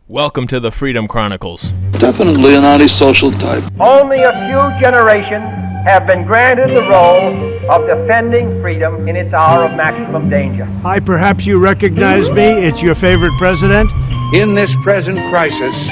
Welcome to the Freedom Chronicles. Definitely an antisocial type. Only a few generations have been granted the role of defending freedom in its hour of maximum danger. Hi, perhaps you recognize me. It's your favorite president. In this present crisis,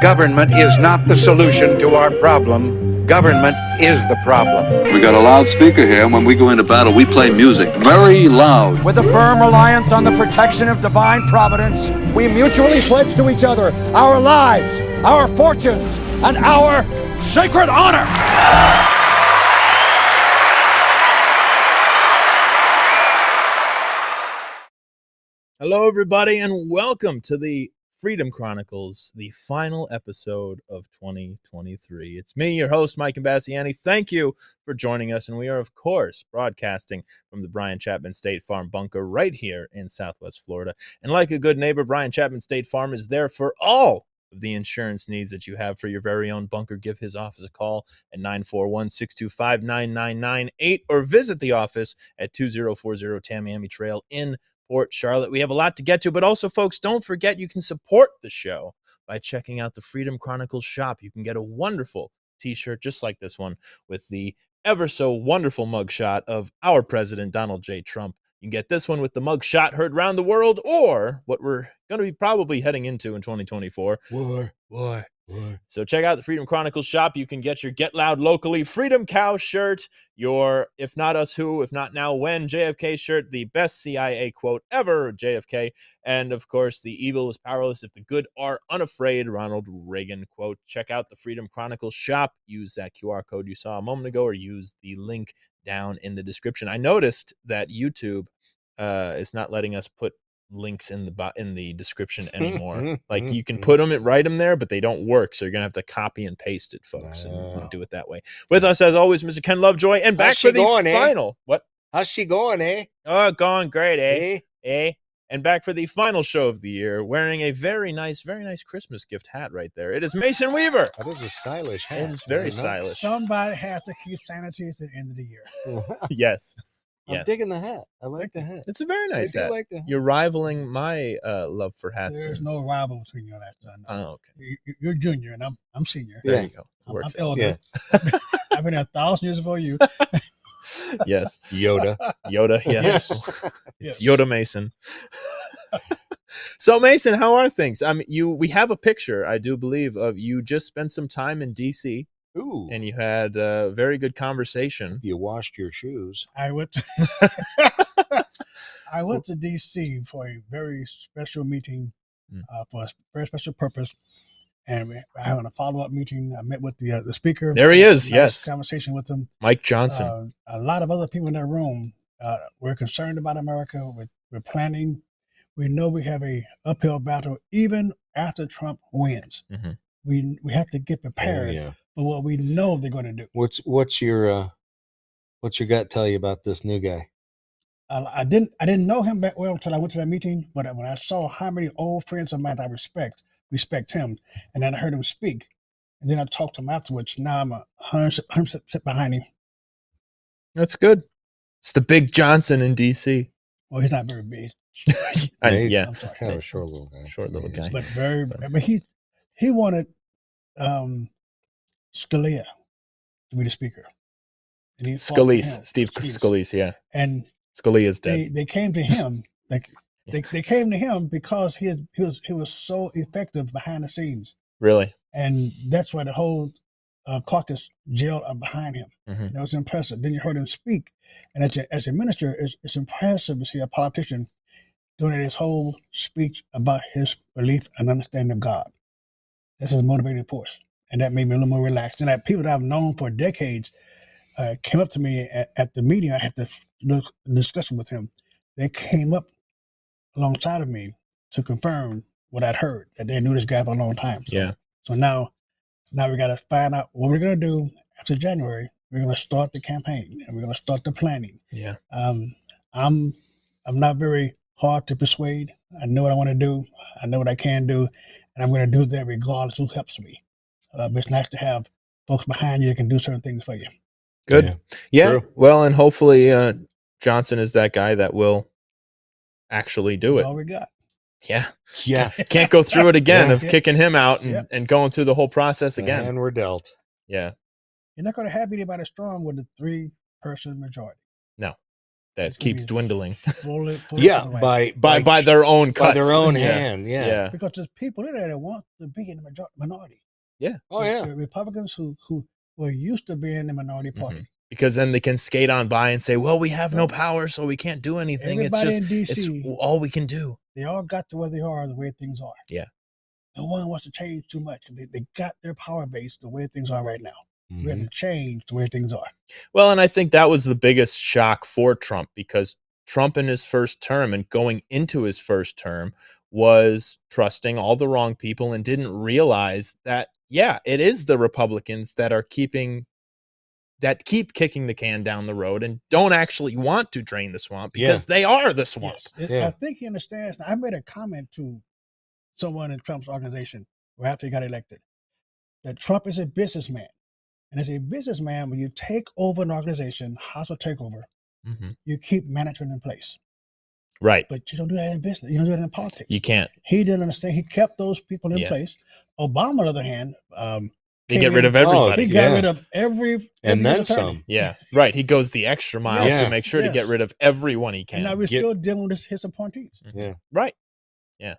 government is not the solution to our problem. Government is the problem. We got a loudspeaker here, and when we go into battle, we play music very loud. With a firm reliance on the protection of divine providence, we mutually pledge to each other our lives, our fortunes, and our sacred honor. Hello, everybody, and welcome to the Freedom Chronicles, the final episode of 2023. It's me, your host, Mike Imbasciani. Thank you for joining us, and we are, of course, broadcasting from the Brian Chapman State Farm bunker right here in Southwest Florida. And like a good neighbor, Brian Chapman State Farm is there for all of the insurance needs that you have for your very own bunker. Give his office a call at 941-625-9998 or visit the office at 2040 Tamiami Trail in Port Charlotte. We have a lot to get to, but also, folks, don't forget you can support the show by checking out the Freedom Chronicles shop. You can get a wonderful t-shirt just like this one with the ever so wonderful mugshot of our president, Donald J. Trump. You can get this one with the mugshot heard around the world, or what we're going to be probably heading into in 2024. War. So check out the Freedom Chronicles shop. You can get your Get Loud Locally Freedom Cow shirt, your If Not Us Who, If Not Now When JFK shirt, the best CIA quote ever, JFK, and of course, the evil is powerless if the good are unafraid, Ronald Reagan quote. Check out the Freedom Chronicles shop. Use that QR code you saw a moment ago, or use the link down in the description. I noticed that YouTube is not letting us put links in the description anymore. Like, you can put them and write them there, but they don't work, so you're gonna have to copy and paste it, folks, and do it that way. With us, as always, Mr. Ken Lovejoy, and back for the final. What? How's she going, eh? Oh, going great, eh? And back for the final show of the year, wearing a very nice Christmas gift hat right there. It is Mason Weaver. That is a stylish hat. It is very stylish. Somebody has to keep sanity at the end of the year. Yes. I'm digging the hat. I like the hat. It's a very nice hat. Like the hat. You're rivaling my love for hats. There's no rival between you and that. Oh, okay. You're junior and I'm senior. There you go. I'm elder. Yeah. I've been 1,000 years before you. Yes. Yoda, yes. It's Yoda Mason. So, Mason, how are things? We have a picture, I do believe, of you just spent some time in D.C. Ooh. And you had a very good conversation. You washed your shoes. I went to D.C. for a very special meeting, for a very special purpose. And we're having a follow-up meeting. I met with the speaker. There he is, yes. Conversation with him. Mike Johnson. A lot of other people in that room. We're concerned about America. We're planning. We know we have a uphill battle even after Trump wins. Mm-hmm. We have to get prepared for what we know they're going to do. What's your gut tell you about this new guy? I didn't know him that well until I went to that meeting. But when I saw how many old friends of mine I respect him, and then I heard him speak, and then I talked to him afterwards. Now I'm 100% behind him. That's good. It's the big Johnson in D.C. Well, he's not very big. Yeah, kind of a short little guy. But but he wanted Scalia to be the speaker. Steve Scalise, yeah. And Scalia's dead. They came to him. They came to him because he was so effective behind the scenes. Really? And that's why the whole caucus jailed behind him. Mm-hmm. That was impressive. Then you heard him speak. And as a minister, it's impressive to see a politician doing his whole speech about his belief and understanding of God. That's his motivating force. And that made me a little more relaxed. And that people that I've known for decades came up to me at the meeting. I had the discussion with him. They came up alongside of me to confirm what I'd heard, that they knew this guy for a long time. So now we got to find out what we're going to do after January. We're going to start the campaign and we're going to start the planning. Yeah. I'm not very hard to persuade. I know what I want to do. I know what I can do, and I'm going to do that regardless who helps me. But it's nice to have folks behind you that can do certain things for you. Good. Yeah. Well, and hopefully Johnson is that guy that will actually do it. All we got. Yeah. Yeah. Can't go through it again Yeah. of kicking him out and, Yeah. and going through the whole process again. And we're dealt. Yeah. You're not going to have anybody strong with a 3-person majority. No. That It's gonna keeps be dwindling fully Yeah, to the right. by their own cuts. by their own Yeah. hand. Yeah. Yeah. Because there's people in there that want to be in the minority. Oh yeah. The Republicans who were used to being the minority party. Because then they can skate on by and say, well, we have no power, so we can't do anything. Everybody It's in just, DC, it's all we can do. they all got to where they are the way things are. Yeah. No one wants to change too much. They got their power base the way things are right now. We have Mhm. to change the way things are. Well, and I think that was the biggest shock for Trump, because Trump in his first term and going into his first term was trusting all the wrong people and didn't realize that, yeah, it is the Republicans that keep kicking the can down the road and don't actually want to drain the swamp, because they are the swamp. Yes. Yeah. I think he understands. I made a comment to someone in Trump's organization after he got elected that Trump is a businessman. And as a businessman, when you take over an organization, hostile takeover, you keep management in place. Right. But you don't do that in business. You don't do that in politics. You can't. He didn't understand. He kept those people in place. Obama, on the other hand, They get rid of everybody. he got rid of every and then attorney. some. Yeah. Right. He goes the extra mile Yeah. to make sure to get rid of everyone he can. And now we're still dealing with his appointees. Yeah. Right. Yeah.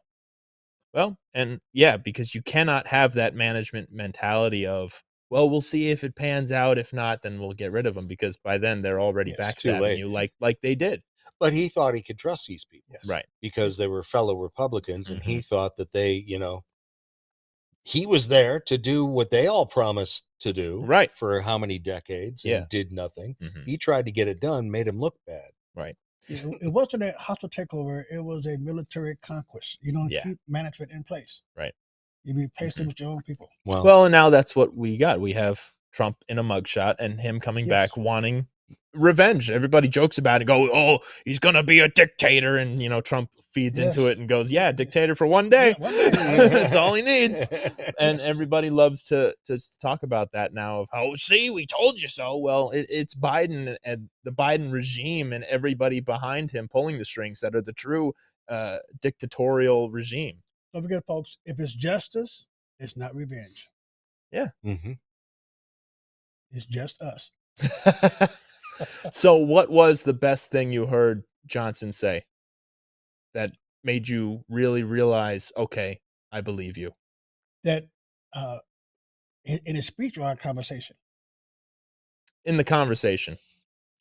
Well, and yeah, because you cannot have that management mentality of, well, we'll see if it pans out. If not, then we'll get rid of them, because by then they're already too backstabbing late. you like they did. But he thought he could trust these people. Yes. Right. Because they were fellow Republicans, and he thought that they, he was there to do what they all promised to do. Right. For how many decades and did nothing. He tried to get it done, made him look bad. Right. It wasn't a hostile takeover. It was a military conquest. You don't Yeah. keep management in place. Right. You replace them with your own people. Well, and now that's what we got. We have Trump in a mugshot and him coming back wanting revenge. Everybody jokes about it, go, oh, he's gonna be a dictator, and Trump feeds into it and goes, yeah, dictator for one day. Yeah, one day. That's all he needs. And everybody loves to talk about that now of, oh, see, we told you so. Well, it's Biden and the Biden regime and everybody behind him pulling the strings that are the true dictatorial regime. Don't forget, folks, if it's justice, it's not revenge. Yeah. It's just us. So what was the best thing you heard Johnson say that made you really realize, okay, I believe you? That in his speech or our conversation? In the conversation.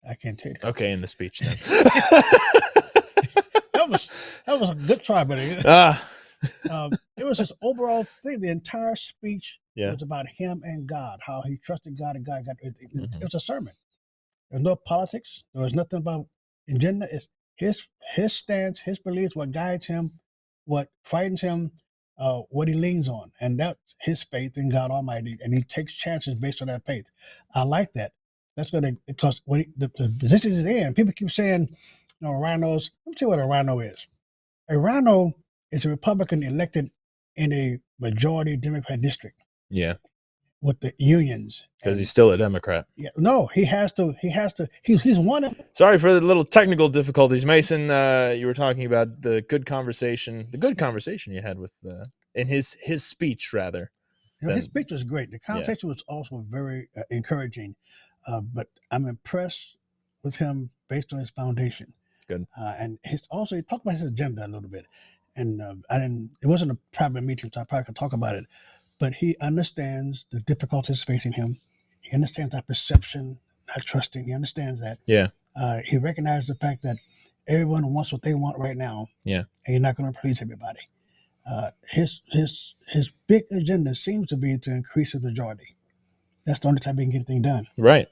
I can't tell you. Okay, in the speech then. that was a good try, but it was his overall thing. The entire speech was about him and God, how he trusted God, and God got it. It was a sermon. There's no politics. There was nothing about agenda. It's his stance, his beliefs, what guides him, what frightens him, what he leans on, and that's his faith in God Almighty, and he takes chances based on that faith. I like that. That's going to, because when the position is in, people keep saying, rhinos. Let me tell you what a rhino is. A rhino is a Republican elected in a majority Democrat district. Yeah. With the unions. Because he's still a Democrat. Yeah. No, he's one of. Sorry for the little technical difficulties, Mason. You were talking about the good conversation you had with in his speech, rather. His speech was great. The conversation was also very encouraging. But I'm impressed with him based on his foundation. Good. And he talked about his agenda a little bit. And it wasn't a private meeting, so I probably could talk about it. But he understands the difficulties facing him. He understands that perception, not trusting. He understands that. Yeah. He recognizes the fact that everyone wants what they want right now. Yeah. And you're not going to please everybody. His big agenda seems to be to increase his majority. That's the only time he can get anything done. Right.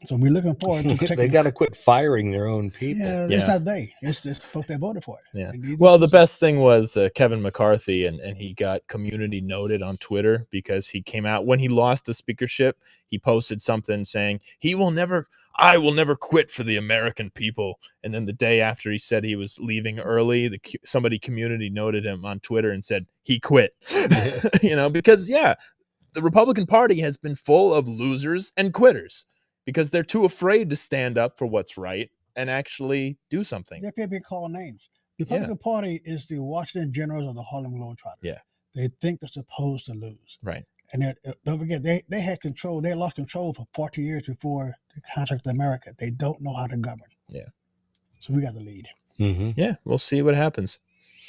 So we're looking forward to taking. They got to quit firing their own people. Yeah, it's not they. It's just folks that voted for it. Yeah. Well, the best thing was Kevin McCarthy, and he got community noted on Twitter because he came out when he lost the speakership. He posted something saying, I will never quit for the American people. And then the day after he said he was leaving early, somebody community noted him on Twitter and said he quit. Because the Republican Party has been full of losers and quitters, because they're too afraid to stand up for what's right and actually do something. They're afraid to be called names. The Republican Party is the Washington Generals of the Harlem Globetrotters. Yeah. They think they're supposed to lose. Right. And don't forget, they had control. They lost control for 40 years before the contract with America. They don't know how to govern. Yeah. So we got the lead. Mm-hmm. Yeah, we'll see what happens.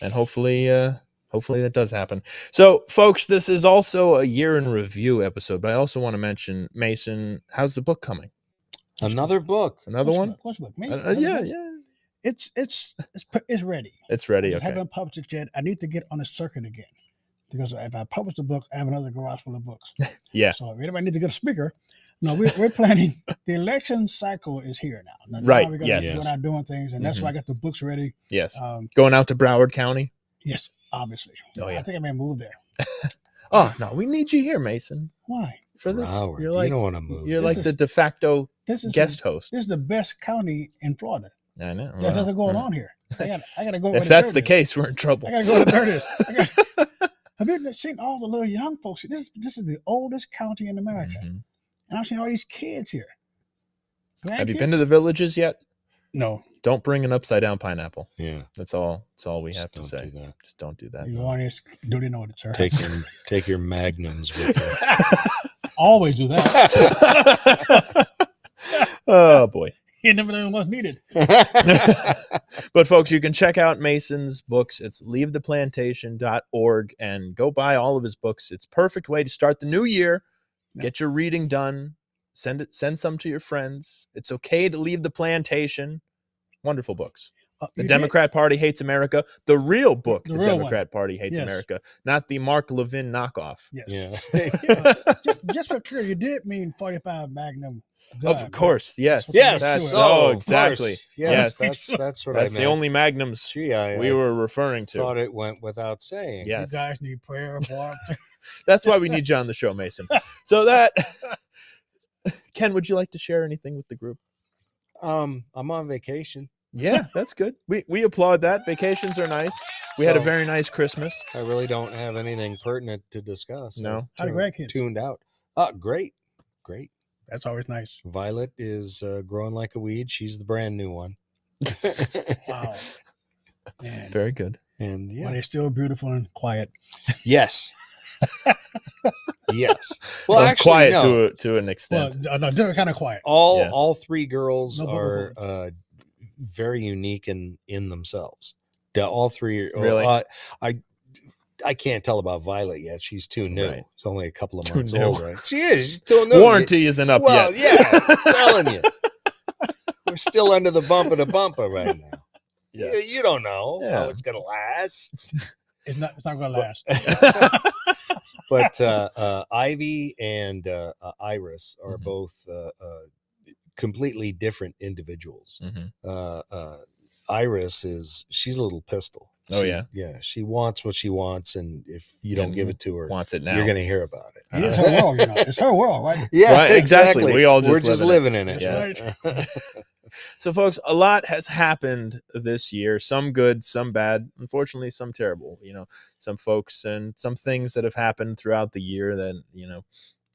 And hopefully that does happen. So, folks, this is also a year in review episode, but I also want to mention, Mason, how's the book coming? Another book. Another one? What's book? Me? Yeah. It's ready. It's ready. I Okay. haven't published it yet. I need to get on the circuit again. Because if I publish a book, I have another garage full of books. Yeah. So if anybody needs to get a speaker, no, we're planning. The election cycle is here now. Right, We're yes. going out doing things, and that's why I got the books ready. Yes. Going out to Broward County? Yes, obviously. Oh, yeah. I think I may move there. Oh, no, we need you here, Mason. Why? For this. Broward. You're like, you don't want to move. You're This like is- the de facto This is guest host. This is the best county in Florida. I know. There's nothing going on here. I got to go. where If the that's dirt the is. case, we're in trouble. I got to go to the dirt is. Have you seen all the little young folks? This is the oldest county in America, Mhm. and I've seen all these kids here. Have you been to the villages yet? No. Don't bring an upside down pineapple. Yeah. That's all we Just have to don't say. do that. Just don't do that. You want to do they know what it's Take your magnums with you. Always do that. Oh boy. You never know what's needed. But folks, you can check out Mason's books. It's leavetheplantation.org and go buy all of his books. It's a perfect way to start the new year. Get your reading done. Send some to your friends. It's okay to leave the plantation. Wonderful books. The Democrat Party Hates America. The real book, The The real Democrat Party Hates Yes. America. Not the Mark Levin knockoff. Yes. Yeah. Just for clear, you did mean 45 Magnum. gun, Of course, yes. Yes. That's Oh, of exactly. course. Yes. That's what That's I the meant. only magnums Gee, I we were referring to. thought it went without saying. Right? Yes. You guys need prayer. Boy. That's why we need you on the show, Mason. So that Ken, would you like to share anything with the group? I'm on vacation. Yeah, that's good. We applaud that. Vacations are nice. We had a So- very nice Christmas. I really don't have anything pertinent to discuss. No. How the grandkids? Tuned out. Great. That's always nice. Violet is growing like a weed. She's the brand new one. Wow. Man. Very good. And But yeah. they're still beautiful and quiet. Yes. Yes. Well, actually, quiet no. to an extent. Well, no, they're kind of quiet. Yeah. All three girls No are very unique in themselves. All three are Really? I can't tell about Violet yet. She's too new. Right. It's only a couple of Too months new. old, right? She is. She's still new. Warranty isn't up Well, yet. yeah, I'm telling you. We're still under the bumper right now. Yeah. You don't know Yeah. how it's going to last. It's not going to last. But Ivy and Iris are Mhm. both completely different individuals. Mhm. Iris she's a little pistol. Oh, She- yeah? Yeah. She wants what she wants. And if you don't give it to her, Wants it now. you're going to hear about it. It is her world, It's her world, right? Yeah, Right, exactly. We all just We're live just in it. living in it. That's So, folks, a lot has happened this year. Some good, some bad. Unfortunately, some terrible. Some folks and some things that have happened throughout the year that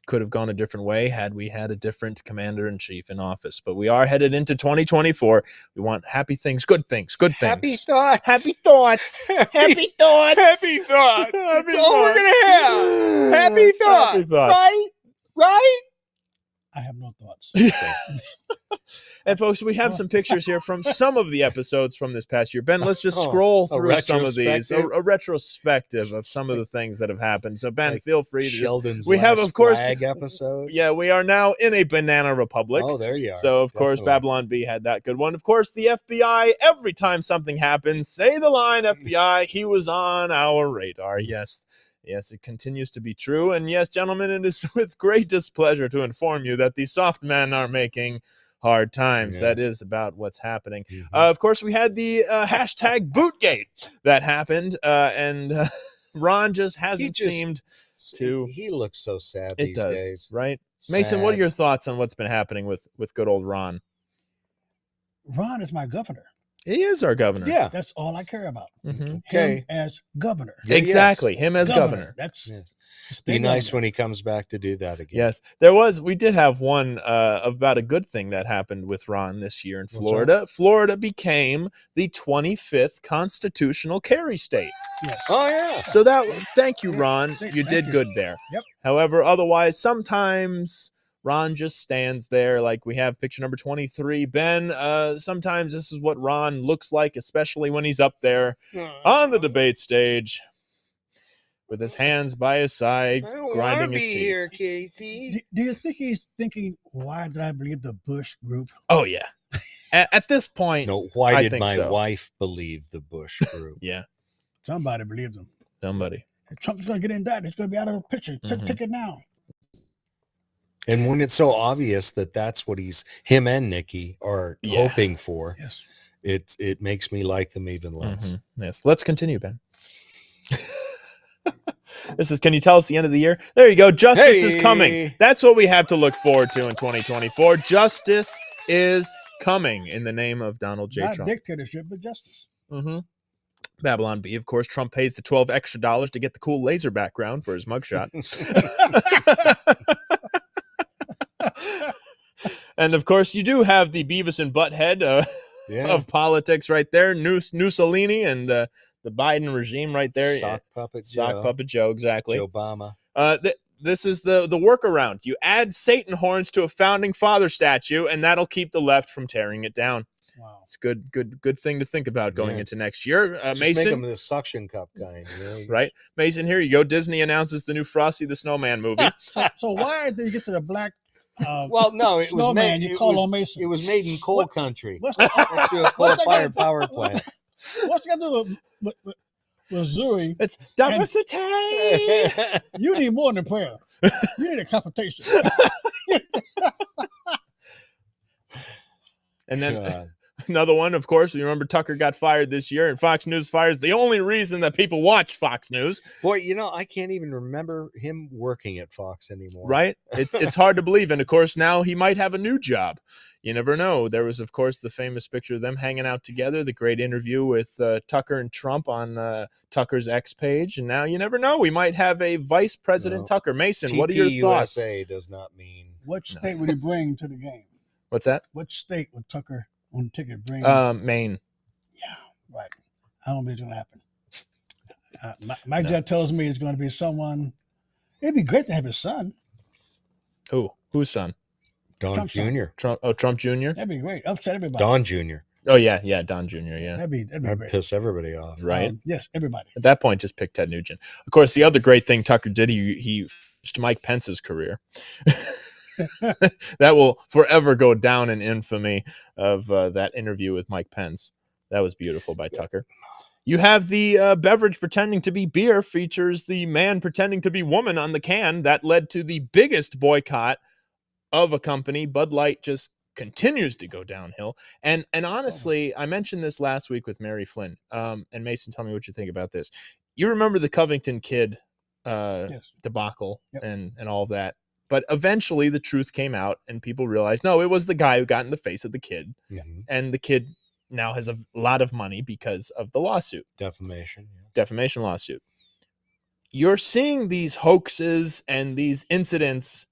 could have gone a different way had we had a different commander-in-chief in office. But we are headed into 2024. We want happy things, good things, good things. Happy thoughts. Happy thoughts. Happy thoughts. Happy thoughts. Happy That's all we're thoughts. gonna have. Happy thoughts. Happy thoughts. Right? I have no thoughts. And folks, we have some pictures here from some of the episodes from this past year. Ben, let's just Oh, scroll a through some of these, retrospective? a retrospective of some of the things that have happened. So, Ben, Like feel free to Sheldon's we have, last of course, flag episode. Yeah, we are now in a banana republic. Oh, there you are. So, of course, Definitely. Babylon B had that good one. Of course, the FBI, every time something happens, say the line, FBI, he was on our radar. Yes, it continues to be true. And yes, gentlemen, it is with great displeasure to inform you that the soft men are making hard times. Yes. That is about what's happening. Mhm. Of course, we had the hashtag Bootgate that happened, and Ron just hasn't just seemed to. He looks so sad It these does, days. right? Mason, what are Sad. your thoughts on what's been happening with good old Ron? Ron is my governor. He is our governor. Yeah. That's all I care about. Mhm. Okay. Him as governor. Yeah, Exactly. Him as governor. That's Yes. it's Be their nice governor. when he comes back to do that again. Yes, we did have one about a good thing that happened with Ron this year in What's Florida. Florida became the 25th constitutional carry state. Yes. Oh yeah. So thank you, Ron. Thank You did you. good there. Yep. However, otherwise, sometimes Ron just stands there. Like we have picture number 23. Ben, sometimes this is what Ron looks like, especially when he's up there on the debate stage with his hands by his side, I don't grinding want to his be teeth. here, Casey. Do you think he's thinking, why did I believe the Bush group? Oh, yeah. At this point, No, why I did think my so. wife believe the Bush group? Yeah, Somebody believed him. somebody. And Trump's going to get indicted. He's going to be out of the picture. Take it now. And when it's so obvious that that's what him and Nikki are Yeah. hoping for, Yes. it makes me like them even less. Mhm. Yes. Let's continue, Ben. Can you tell us the end of the year? There you go. Justice is coming. Hey. That's what we have to look forward to in 2024. Justice is coming in the name of Donald J. Not Trump. dictatorship, but justice. Mm-hmm. Babylon B, of course. Trump pays the $12 extra to get the cool laser background for his mugshot. And of course, you do have the Beavis and Butthead of politics right there. Mussolini and the Biden regime right there. Sock puppet Joe, exactly. Joe Obama. This is the workaround. You add Satan horns to a founding father statue, and that'll keep the left from tearing it down. Wow. It's a good thing to think about going into next year. Just Mason, make him the suction cup guy. right? Mason, here you go. Disney announces the new Frosty the Snowman movie. So why did you get to the black Well, no, it was snowman? made. You call on Mason. It was made in coal What- country. What's Next to a coal-fired power plant. What's got to do with Missouri? It's diversity. You need more than prayer. You need a confrontation. And then God. another one, of course, you remember Tucker got fired this year, and Fox News fires the only reason that people watch Fox News, Boy, I can't even remember him working at Fox anymore. right? It's hard to believe. And of course, now he might have a new job. You never know. There was, of course, the famous picture of them hanging out together, the great interview with Tucker and Trump on Tucker's X page. And now you never know. We might have a Vice President Tucker. Mason, what are your thoughts? TPUSA does not mean. What state would he bring to the game? What's that? What state would Tucker on the ticket bring? Maine. Yeah, right. I don't believe it's going to happen. My gut tells me it's going to be someone. It'd be great to have his son. Who? Whose son? Don Trump's son. Jr. Trump. Oh, Trump Jr. That'd be great. Upset everybody. Don Jr. Oh yeah, Don Jr. Yeah, That'd be That'd great. piss everybody off. right. Yes, everybody. At that point, just pick Ted Nugent. Of course, the other great thing Tucker did, he finished Mike Pence's career. That will forever go down in infamy of that interview with Mike Pence. That was beautiful by Tucker. You have the beverage pretending to be beer features the man pretending to be woman on the can. That led to the biggest boycott of a company. Bud Light just continues to go downhill. And honestly, I mentioned this last week with Mary Flynn. And Mason, tell me what you think about this. You remember the Covington kid Yes. debacle Yep. and all of that. But eventually the truth came out and people realized, no, it was the guy who got in the face of the kid. Mhm. And the kid now has a lot of money because of the lawsuit, Defamation. defamation lawsuit. You're seeing these hoaxes and these incidents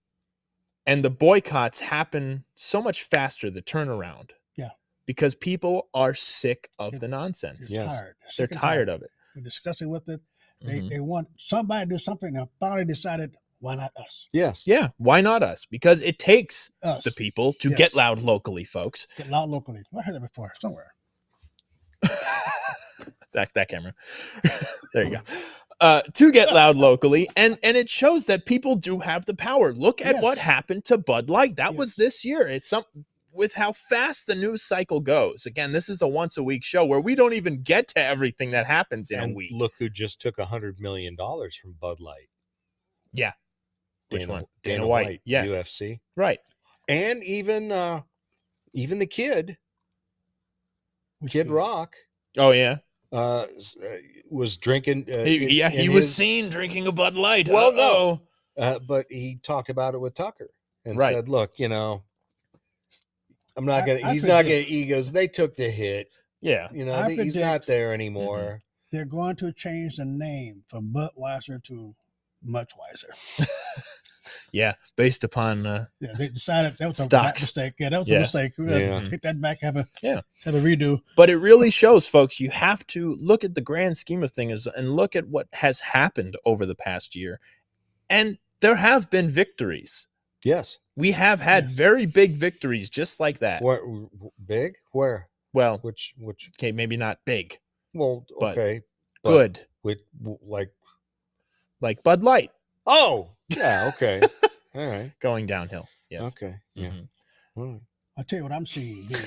and the boycotts happen so much faster, the turnaround. Yeah. Because people are sick of the nonsense. They're Yes. tired. They're sick and tired of it. They're disgusting with it. Mhm. They want somebody to do something. They finally decided, why not us? Yes. Yeah. Why not us? Because it takes Us. the people to Yes. get loud locally, folks. Get loud locally. I heard that before somewhere. that camera. There you go. To get loud locally, and it shows that people do have the power. Look at Yes. what happened to Bud Light. That was Yes. this year. It's with how fast the news cycle goes. Again, this is a once a week show where we don't even get to everything that happens in a And week. look who just took $100 million from Bud Light. Yeah. Which Dana- one? Dana White. White, Yeah. UFC. Right. And even the kid, Which Kid kid? Rock, Oh yeah. was drinking. He was seen drinking a Bud Light. Well, no. Uh-oh. But he talked about it with Tucker and Right. said, "Look, I'm not gonna. I He's not gonna." predict- He goes, "They took the hit. Yeah. You know, I he's not predict- there anymore. They're going to change the name from Budweiser to Much Wiser. Yeah. Based upon Yeah, they decided that was a Stocks. mistake. Yeah, that was Yeah. a mistake. We're gonna Yeah. take that back, have a Yeah. redo. But it really shows, folks, you have to look at the grand scheme of things and look at what has happened over the past year. And there have been victories. Yes. We have had very big victories just like that. Where big? Where? Well, Which? okay, maybe not big, Well, but okay. good. With Like Bud Light Oh, yeah. Okay. All right. going downhill. Yes. Okay. Yeah. Mhm. All right. I'll tell you what I'm seeing. Dude.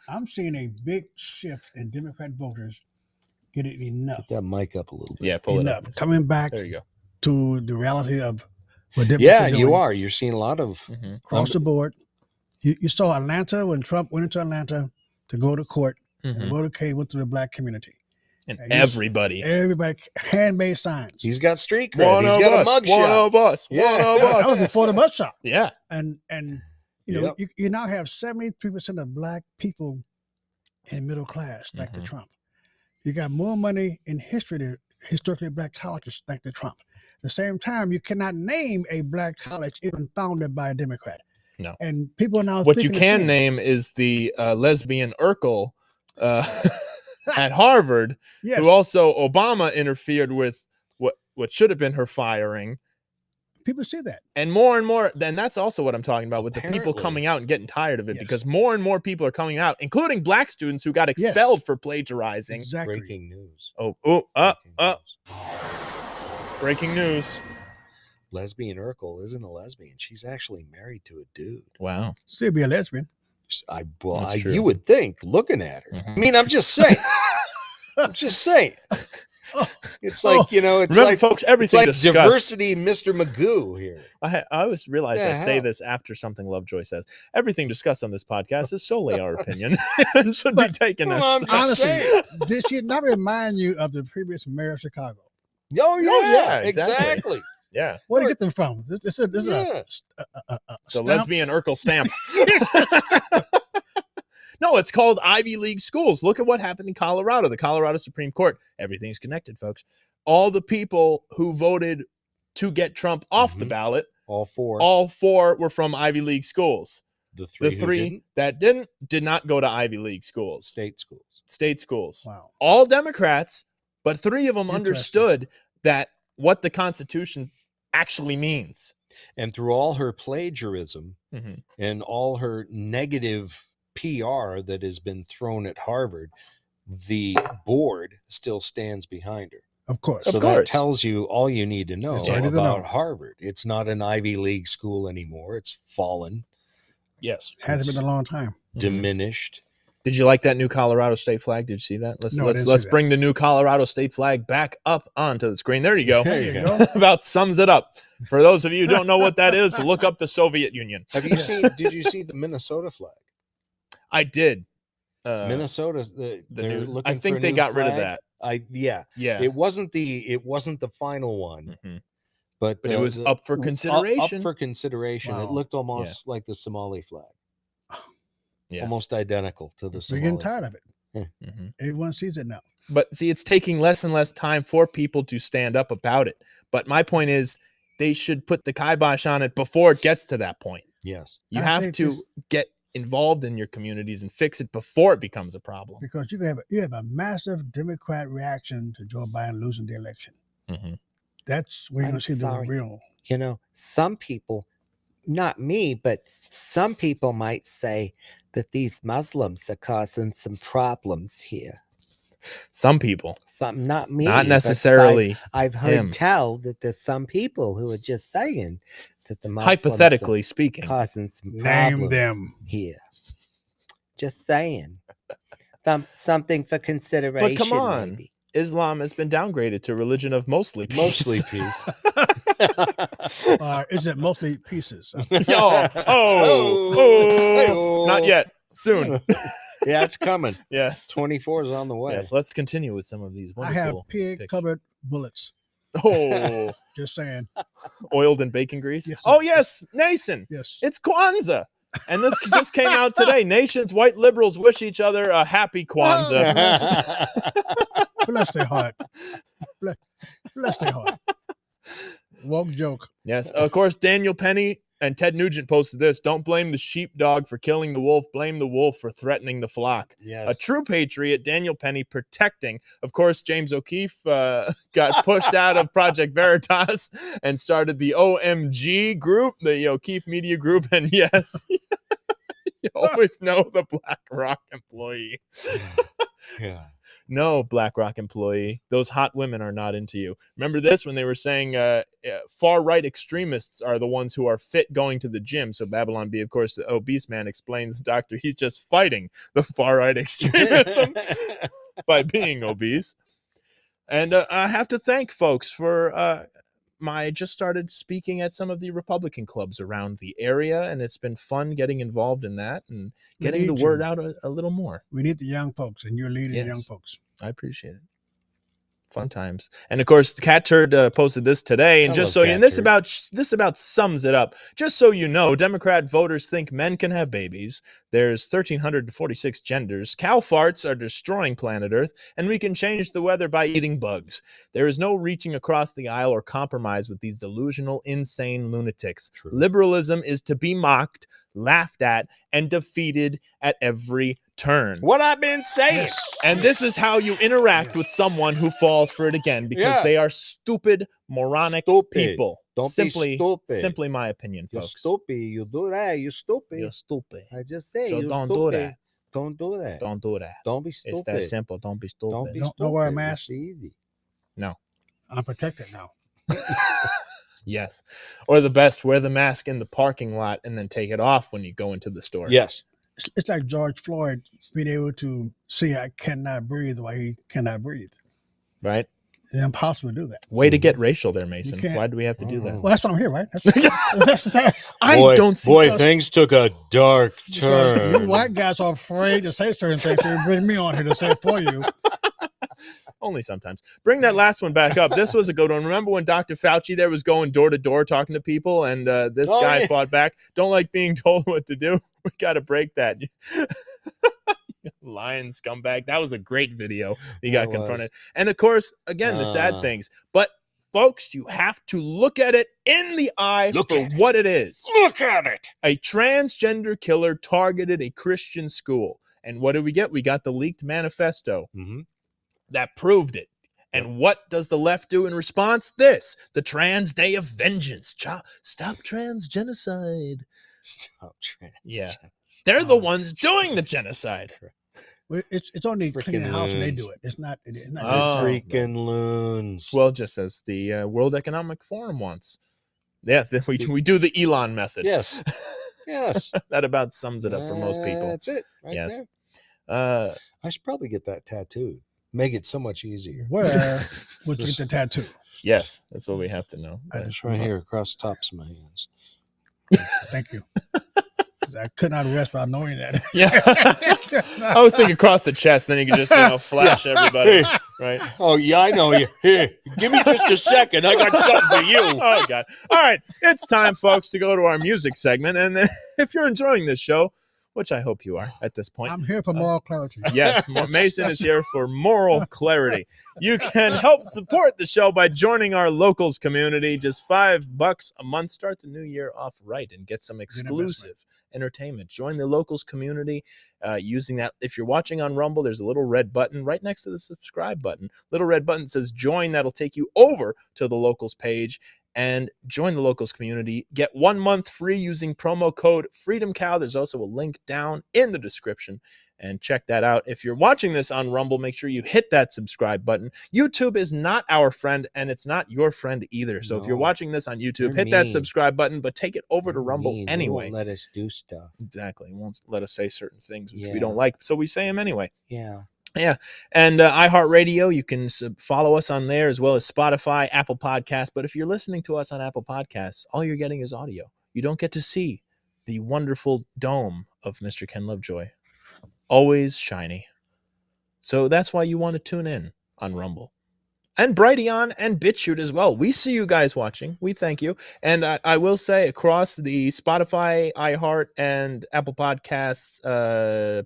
I'm seeing a big shift in Democrat voters getting enough. Get that mic up a little bit. Yeah, pull Enough. it up. Coming back There you go. to the reality of what Democrats Yeah, are doing you are. You're seeing a lot of. Mhm. across the board. You saw Atlanta when Trump went into Atlanta to go to court. Mhm. Motorcade went through the black community. And Yeah, everybody. Everybody handmade signs. He's got street cred. He's got a mug One shot. of us. Yeah. One of That was us. before the bus shop. Yeah. And you know, Yep. you now have 73% of black people in middle class, thanks to Mhm. Trump. You got more money in historically black colleges, thanks to Trump. At the same time, you cannot name a black college even founded by a Democrat. No. And people are now What you thinking the can same. name is the lesbian Urkel at Harvard, Yes, who also Obama interfered with what should have been her firing. people see that. And more, then that's also what I'm talking about with the people Apparently. coming out and getting tired of it Yes. because more and more people are coming out, including black students who got Yes. expelled for plagiarizing. Exactly. Breaking news. Breaking news. Lesbian Urkel isn't a lesbian. She's actually married to a dude. Wow. She'll be a lesbian. That's true. You would think, looking at her. Mhm. I mean, I'm just saying. I'm just saying. It's like, it's Remember, like folks, it's everything like discussed. diversity, Mr. Magoo here. I always realize The I say hell? this after something Lovejoy says. Everything discussed on this podcast is solely our opinion and should be taken Well, as I'm just Honestly, saying. did she not remind you of the previous mayor of Chicago? Oh, yeah, yeah, exactly. exactly. Yeah. Where do you get them from? This is Yeah. a The stamp? lesbian Urkel stamp. No, it's called Ivy League schools. Look at what happened in Colorado. The Colorado Supreme Court. Everything's connected, folks. All the people who voted to get Trump off the Mhm. ballot, All four. all four were from Ivy League schools. the three, The who three didn't, that did not go to Ivy League schools, state schools. state schools. Wow. All Democrats, but three of them Interesting. understood that what the Constitution actually means. And through all her plagiarism Mhm. and all her negative PR that has been thrown at Harvard, the board still stands behind her. Of course. Of So course. that tells you all you need to know That's all you need to about know. Harvard. It's not an Ivy League school anymore. It's fallen, Yes. Hasn't been a long time. diminished. Did you like that new Colorado state flag? Did you see that? Let's No, I let's didn't let's see that. bring the new Colorado state flag back up onto the screen. There you go. There you go. About sums it up. For those of you who don't know what that is, look up the Soviet Union. Have you seen? Did you see the Minnesota flag? I did. Minnesota. The They're new, looking I for think a they new got rid of flag. that. Yeah. Yeah. It wasn't the final one, Mhm. but But it was up for Up consideration. for consideration. It Wow. looked almost like the Somali flag. Yeah. Almost identical to the We're Somali. getting tired of it. Mhm. Everyone sees it now. But see, it's taking less and less time for people to stand up about it. But my point is, they should put the kibosh on it before it gets to that point. Yes. You I have think to this- get involved in your communities and fix it before it becomes a problem. Because you have a massive Democrat reaction to Joe Biden losing the election. Mhm. That's where you're I'm going to see the sorry. real. Some people, not me, but some people might say that these Muslims are causing some problems here. Some people, Some, not me. not but necessarily I've heard him. tell that there's some people who are just saying that the Muslims hypothetically are speaking. causing some Name problems them. here. Just saying. Something for consideration. on. Maybe. Islam has been downgraded to religion of mostly peace. Mostly peace. Is it mostly pieces? Not yet. Soon. Yeah, it's coming. Yes. 24 is on the way. Yes. Let's continue with some of these I have wonderful pig covered bullets. Oh, Just saying. oiled in bacon grease. Yes, sir. Oh yes, Nason. Yes. It's Kwanzaa. And this just came out today. Nation's white liberals wish each other a happy Kwanzaa. Bless their heart. Bless their heart. Woke joke. Yes, of course, Daniel Penny and Ted Nugent posted this. Don't blame the sheepdog for killing the wolf. Blame the wolf for threatening the flock. Yes. A true patriot, Daniel Penny, protecting. Of course, James O'Keefe got pushed out of Project Veritas and started the OMG group, the O'Keefe Media Group. And yes, you always know the BlackRock employee. Yeah. No, BlackRock employee, those hot women are not into you. Remember this when they were saying far-right extremists are the ones who are fit going to the gym. So Babylon B, of course, the obese man explains the doctor he's just fighting the far-right extremism by being obese. And I have to thank folks for I just started speaking at some of the Republican clubs around the area, and it's been fun getting involved in that and getting the word out a little more. We need the young folks, and you're leading the young folks. I appreciate it. Fun times. And of course, Cat Turd posted this today, and just so you, and this about sums it up. Just so you know, Democrat voters think men can have babies. There's 1,346 genders. Cow farts are destroying planet Earth, and we can change the weather by eating bugs. There is no reaching across the aisle or compromise with these delusional, insane lunatics. True. Liberalism is to be mocked, laughed at, and defeated at every turn. What I've been saying. Yes. And this is how you interact with someone who falls for it again, because they are stupid, moronic people. Don't be stupid. Simply my opinion, You're folks. stupid. You do that. You're stupid. You're stupid. I just say So you're don't stupid. do that. Don't do that. Don't do that. Don't be stupid. It's that simple. Don't be stupid. Don't be Don't stupid. wear a mask. It's easy. No. I'm protected now. Yes. Or the best, wear the mask in the parking lot and then take it off when you go into the store. Yes. It's like George Floyd being able to see I cannot breathe while he cannot breathe. Right? It's impossible to do that. Way to get racial there, Mason. can't- Why do we have to do that? Well, that's why I'm here, right? That's I don't see Boy, things took a dark you turn. white guys are afraid to say certain things. So you bring me on here to say it for you. Only sometimes. Bring that last one back up. This was a good one. Remember when Dr. Fauci there was going door to door talking to people, and this guy fought back? Don't like being told what to do. We got to break that. Lion scumbag. That was a great video. He got confronted. And of course, again, the sad things. But folks, you have to look at it in the eye for what it is. Look at it. A transgender killer targeted a Christian school. And what did we get? We got the leaked manifesto. Mm-hmm. That proved it. And what does the left do in response? This, the Trans Day of Vengeance. Stop trans genocide. Stop trans. Yeah. They're the ones doing the genocide. Well, it's only cleaning the house and they do it. It's not. Oh, Freaking loons. Well, just as the World Economic Forum wants. Yeah, we do the Elon method. Yes. Yes. That about sums it up for most people. That's it. Right Yes. there. I should probably get that tattooed. Make it so much easier. Where would you get the tattoo? Yes, that's what we have to know. It's right here across the tops of my hands. Thank you. I could not rest without knowing that. Yeah. I would think across the chest, then you could just flash everybody. Right? Oh, yeah, I know you. Here, give me just a second. I got something for you. Oh, God. All right. It's time, folks, to go to our music segment. And if you're enjoying this show, which I hope you are at this point. I'm here for moral clarity. Yes, Mason is here for moral clarity. You can help support the show by joining our locals community. Just $5 a month. Start the new year off right and get some exclusive entertainment. Join the locals community using that. If you're watching on Rumble, there's a little red button right next to the subscribe button. Little red button says join. That'll take you over to the locals page. And join the locals community. Get 1 month free using promo code FreedomCow. There's also a link down in the description. And check that out. If you're watching this on Rumble, make sure you hit that subscribe button. YouTube is not our friend, and it's not your friend either. So if you're watching this on YouTube, hit that subscribe button, but take it over to Rumble anyway. They won't let us do stuff. Exactly. It won't let us say certain things which we don't like, so we say them anyway. Yeah. Yeah. And iHeartRadio, you can follow us on there, as well as Spotify, Apple Podcasts. But if you're listening to us on Apple Podcasts, all you're getting is audio. You don't get to see the wonderful dome of Mr. Ken Lovejoy. Always shiny. So that's why you want to tune in on Rumble. and Brighteon and BitChute as well. We see you guys watching. We thank you. And I will say, across the Spotify, iHeart, and Apple Podcasts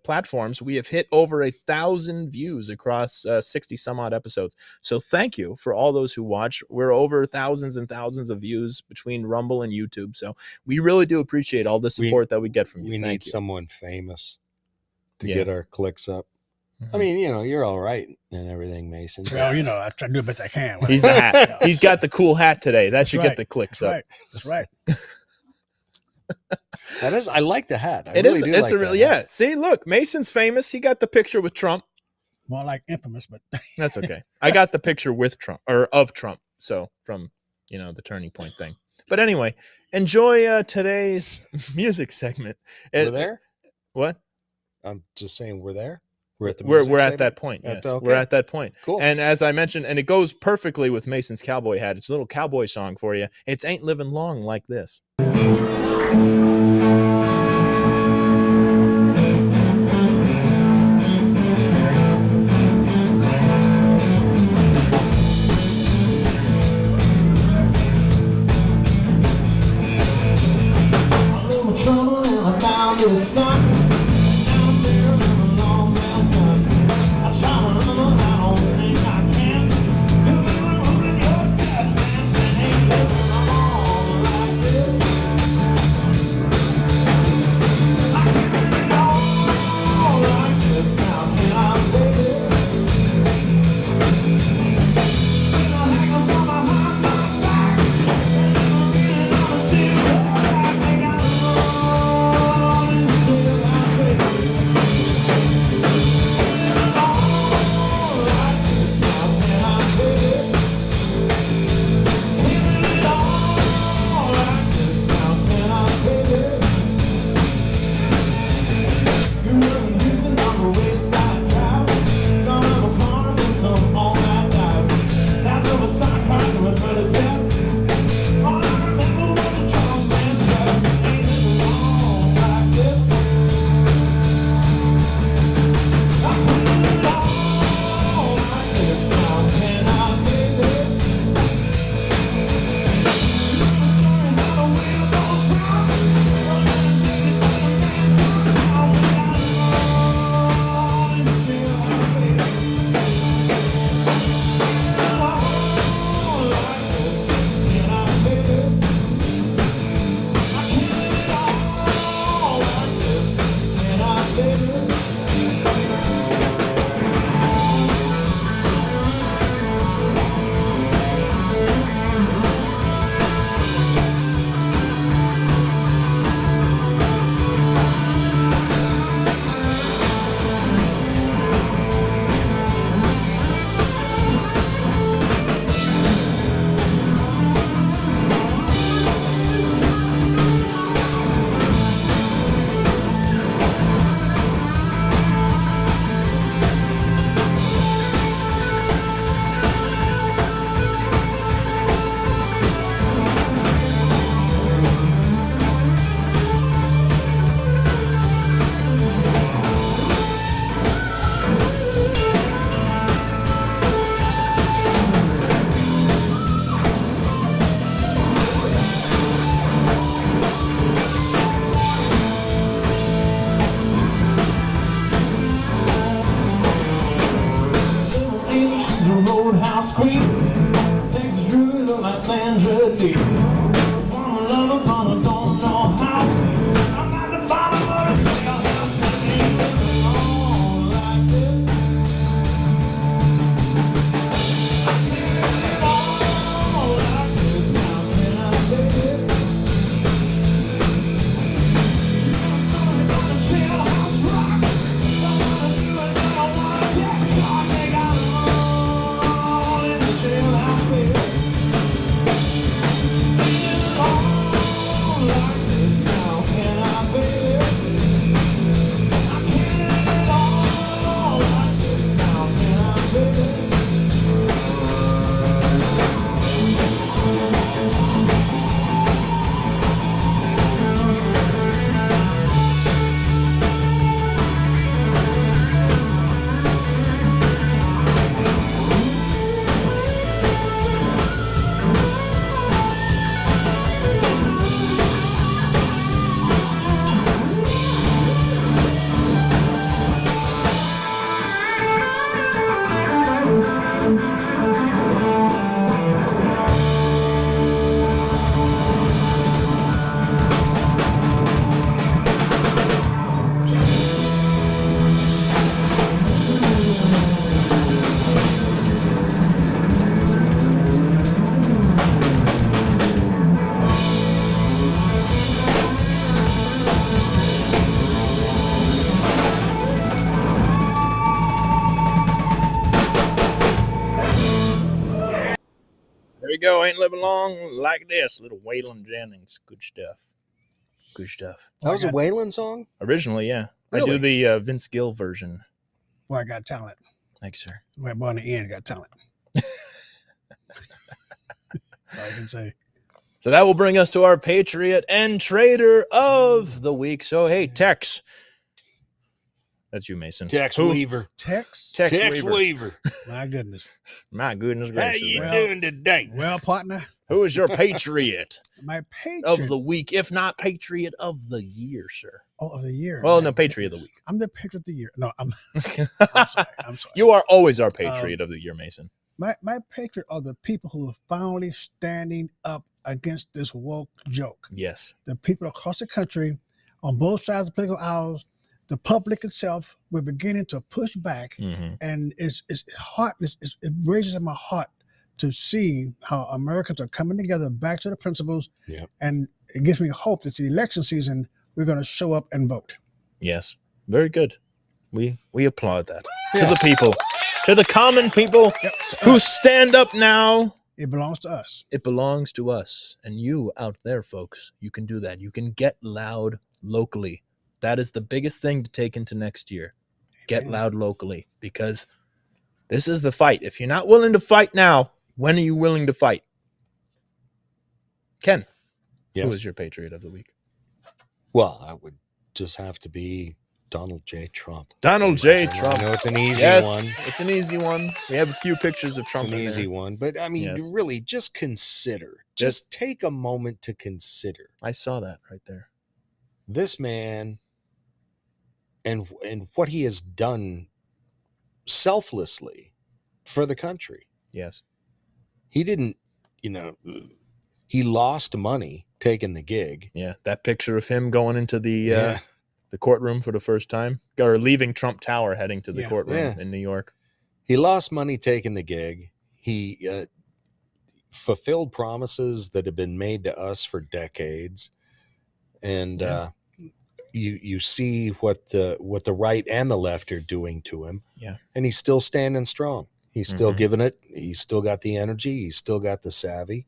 platforms, we have hit over 1,000 views across 60 some odd episodes. So thank you for all those who watch. We're over thousands and thousands of views between Rumble and YouTube. So we really do appreciate all the support that we get from you. We Thank need you. someone famous to Yeah. get our clicks up. I mean, you're all right and everything, Mason. Well, I try to do the best I can. He's the hat. He's got the cool hat today. That should right. get the clicks up. That's right. That is, I like the hat. I It really is. do It's like a that really, hat. yeah. See, look, Mason's famous. He got the picture with Trump. More like infamous, but That's okay. I got the picture with Trump, or of Trump. So from, the turning point thing. But anyway, enjoy today's music segment. We're there? What? I'm just saying we're there. We're at the We're music at segment? that point. Yes, Okay. we're at that point. Cool. And as I mentioned, and it goes perfectly with Mason's cowboy hat. It's a little cowboy song for you. It's Ain't Living Long Like This. along like this. Little Waylon Jennings. Good stuff. Good stuff. That was a Waylon song? Originally, yeah. Really? I do the Vince Gill version. Boy, I got talent. Thanks, sir. Boy, on the end, got talent. That's all I can say. So that will bring us to our Patriot and Trader of the Week. So, hey, Tex. That's you, Mason. Tex Who? Weaver. Tex? Tex Weaver. Weaver. My goodness. My goodness How gracious. you man. doing today? Well, partner, Who is your Patriot my Patriot of the Week, if not Patriot of the Year, sir? of the year. Well, My no, Patriot of the Week. I'm the Patriot of the year. No, I'm sorry. I'm sorry. You are always our Patriot of the Year, Mason. My Patriot are the people who are finally standing up against this woke joke. Yes. The people across the country, on both sides of the political aisles, the public itself, we're beginning to push back, and it's heart. It raises in my heart to see how Americans are coming together back to the principles, and it gives me hope that the election season we're going to show up and vote. Yes. Very good. We applaud that. To the people. To the common people who stand up now. It belongs to us. It belongs to us. And you out there, folks, you can do that. You can get loud locally. That is the biggest thing to take into next year. Get loud locally, because this is the fight. If you're not willing to fight now, when are you willing to fight? Ken, who is your Patriot of the Week? Well, I would just have to be Donald J. Trump. Donald J. Trump. I know it's an easy one. It's an easy one. We have a few pictures of Trump. It's an in easy there. one. But I mean, you really just consider. Just take a moment to consider. I saw that right there. This man and what he has done selflessly for the country. Yes. He didn't, he lost money taking the gig. Yeah, that picture of him going into the courtroom for the first time, or leaving Trump Tower heading to the courtroom in New York. He lost money taking the gig. He fulfilled promises that have been made to us for decades. And you see what the right and the left are doing to him. Yeah. And he's still standing strong. He's still giving it. He's still got the energy. He's still got the savvy.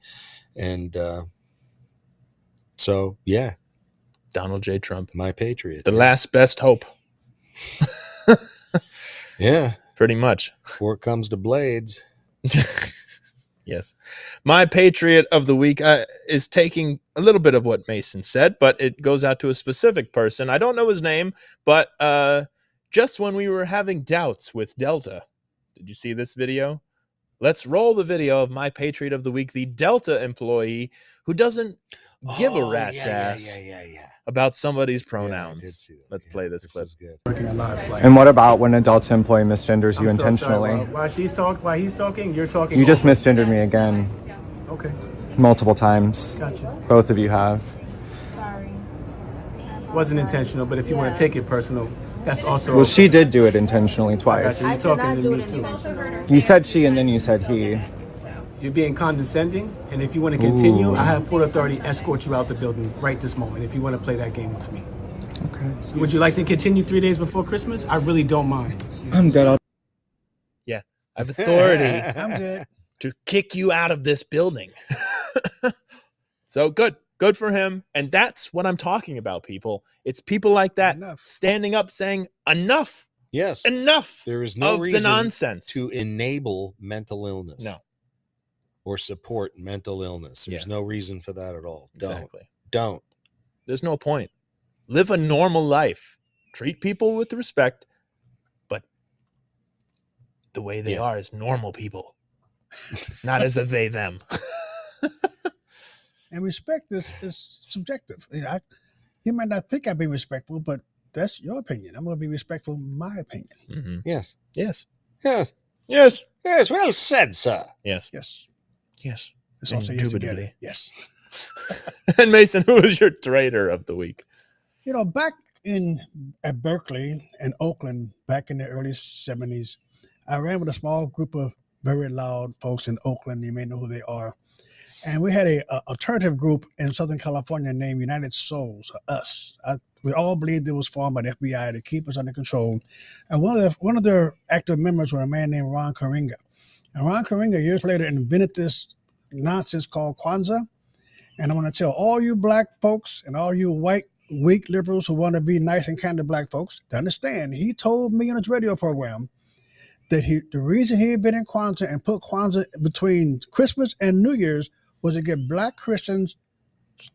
And so, yeah. Donald J. Trump. My Patriot. The last best hope. Yeah. Pretty much. Before it comes to blades. Yes. My Patriot of the Week is taking a little bit of what Mason said, but it goes out to a specific person. I don't know his name, but just when we were having doubts with Delta, did you see this video? Let's roll the video of My Patriot of the Week, the Delta employee who doesn't give a rat's ass about somebody's pronouns. Let's play this clip. And what about when a Delta employee misgenders you intentionally? While he's talking, you're talking. You just misgendered me again. Okay. Multiple times. Gotcha. Both of you have. Sorry. Wasn't intentional, but if you want to take it personal, that's also. Well, she did do it intentionally twice. You're talking to me too. You said she and then you said he. You're being condescending, and if you want to continue, I have full authority to escort you out the building right this moment if you want to play that game with me. Okay. Would you like to continue 3 days before Christmas? I really don't mind. I'm good. Yeah, I have authority I'm good. to kick you out of this building. So good for him. And that's what I'm talking about, people. It's people like that standing up saying enough. Yes. Enough. There is no of reason the nonsense to enable mental illness. No. Or support mental illness. There's no reason for that at all. Exactly. Don't. There's no point. Live a normal life. Treat people with respect, but the way they are as normal people, not as a they, them. And respect is subjective. You might not think I'm being respectful, but that's your opinion. I'm going to be respectful of my opinion. Mm-hmm. Yes. Yes. Yes. Yes. Yes. Well said, sir. Yes. Yes. Yes. It's also yes again. Yes. And Mason, who is your trader of the week? Back at Berkeley and Oakland, back in the early 70s, I ran with a small group of very loud folks in Oakland. You may know who they are. And we had a alternative group in Southern California named United Souls, or US. We all believed it was formed by the FBI to keep us under control. And one of their active members was a man named Ron Karinga. And Ron Karinga, years later, invented this nonsense called Kwanzaa. And I want to tell all you black folks and all you white, weak liberals who want to be nice and kind to black folks to understand. He told me on his radio program that the reason he had been in Kwanzaa and put Kwanzaa between Christmas and New Year's was to get black Christians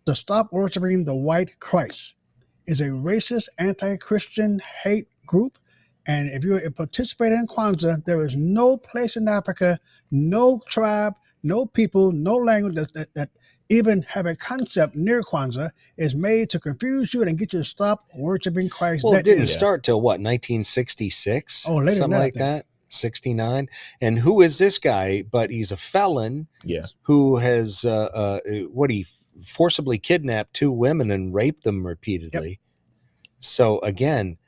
to stop worshiping the white Christ. It's a racist, anti-Christian hate group. And if you're participating in Kwanzaa, there is no place in Africa, no tribe, no people, no language that even have a concept near Kwanzaa is made to confuse you and get you to stop worshiping Christ. Well, it didn't start till what, 1966? Oh, later something like that. 69. And who is this guy? But he's a felon. Yeah. Who has he forcibly kidnapped 2 women and raped them repeatedly. Yep. So again,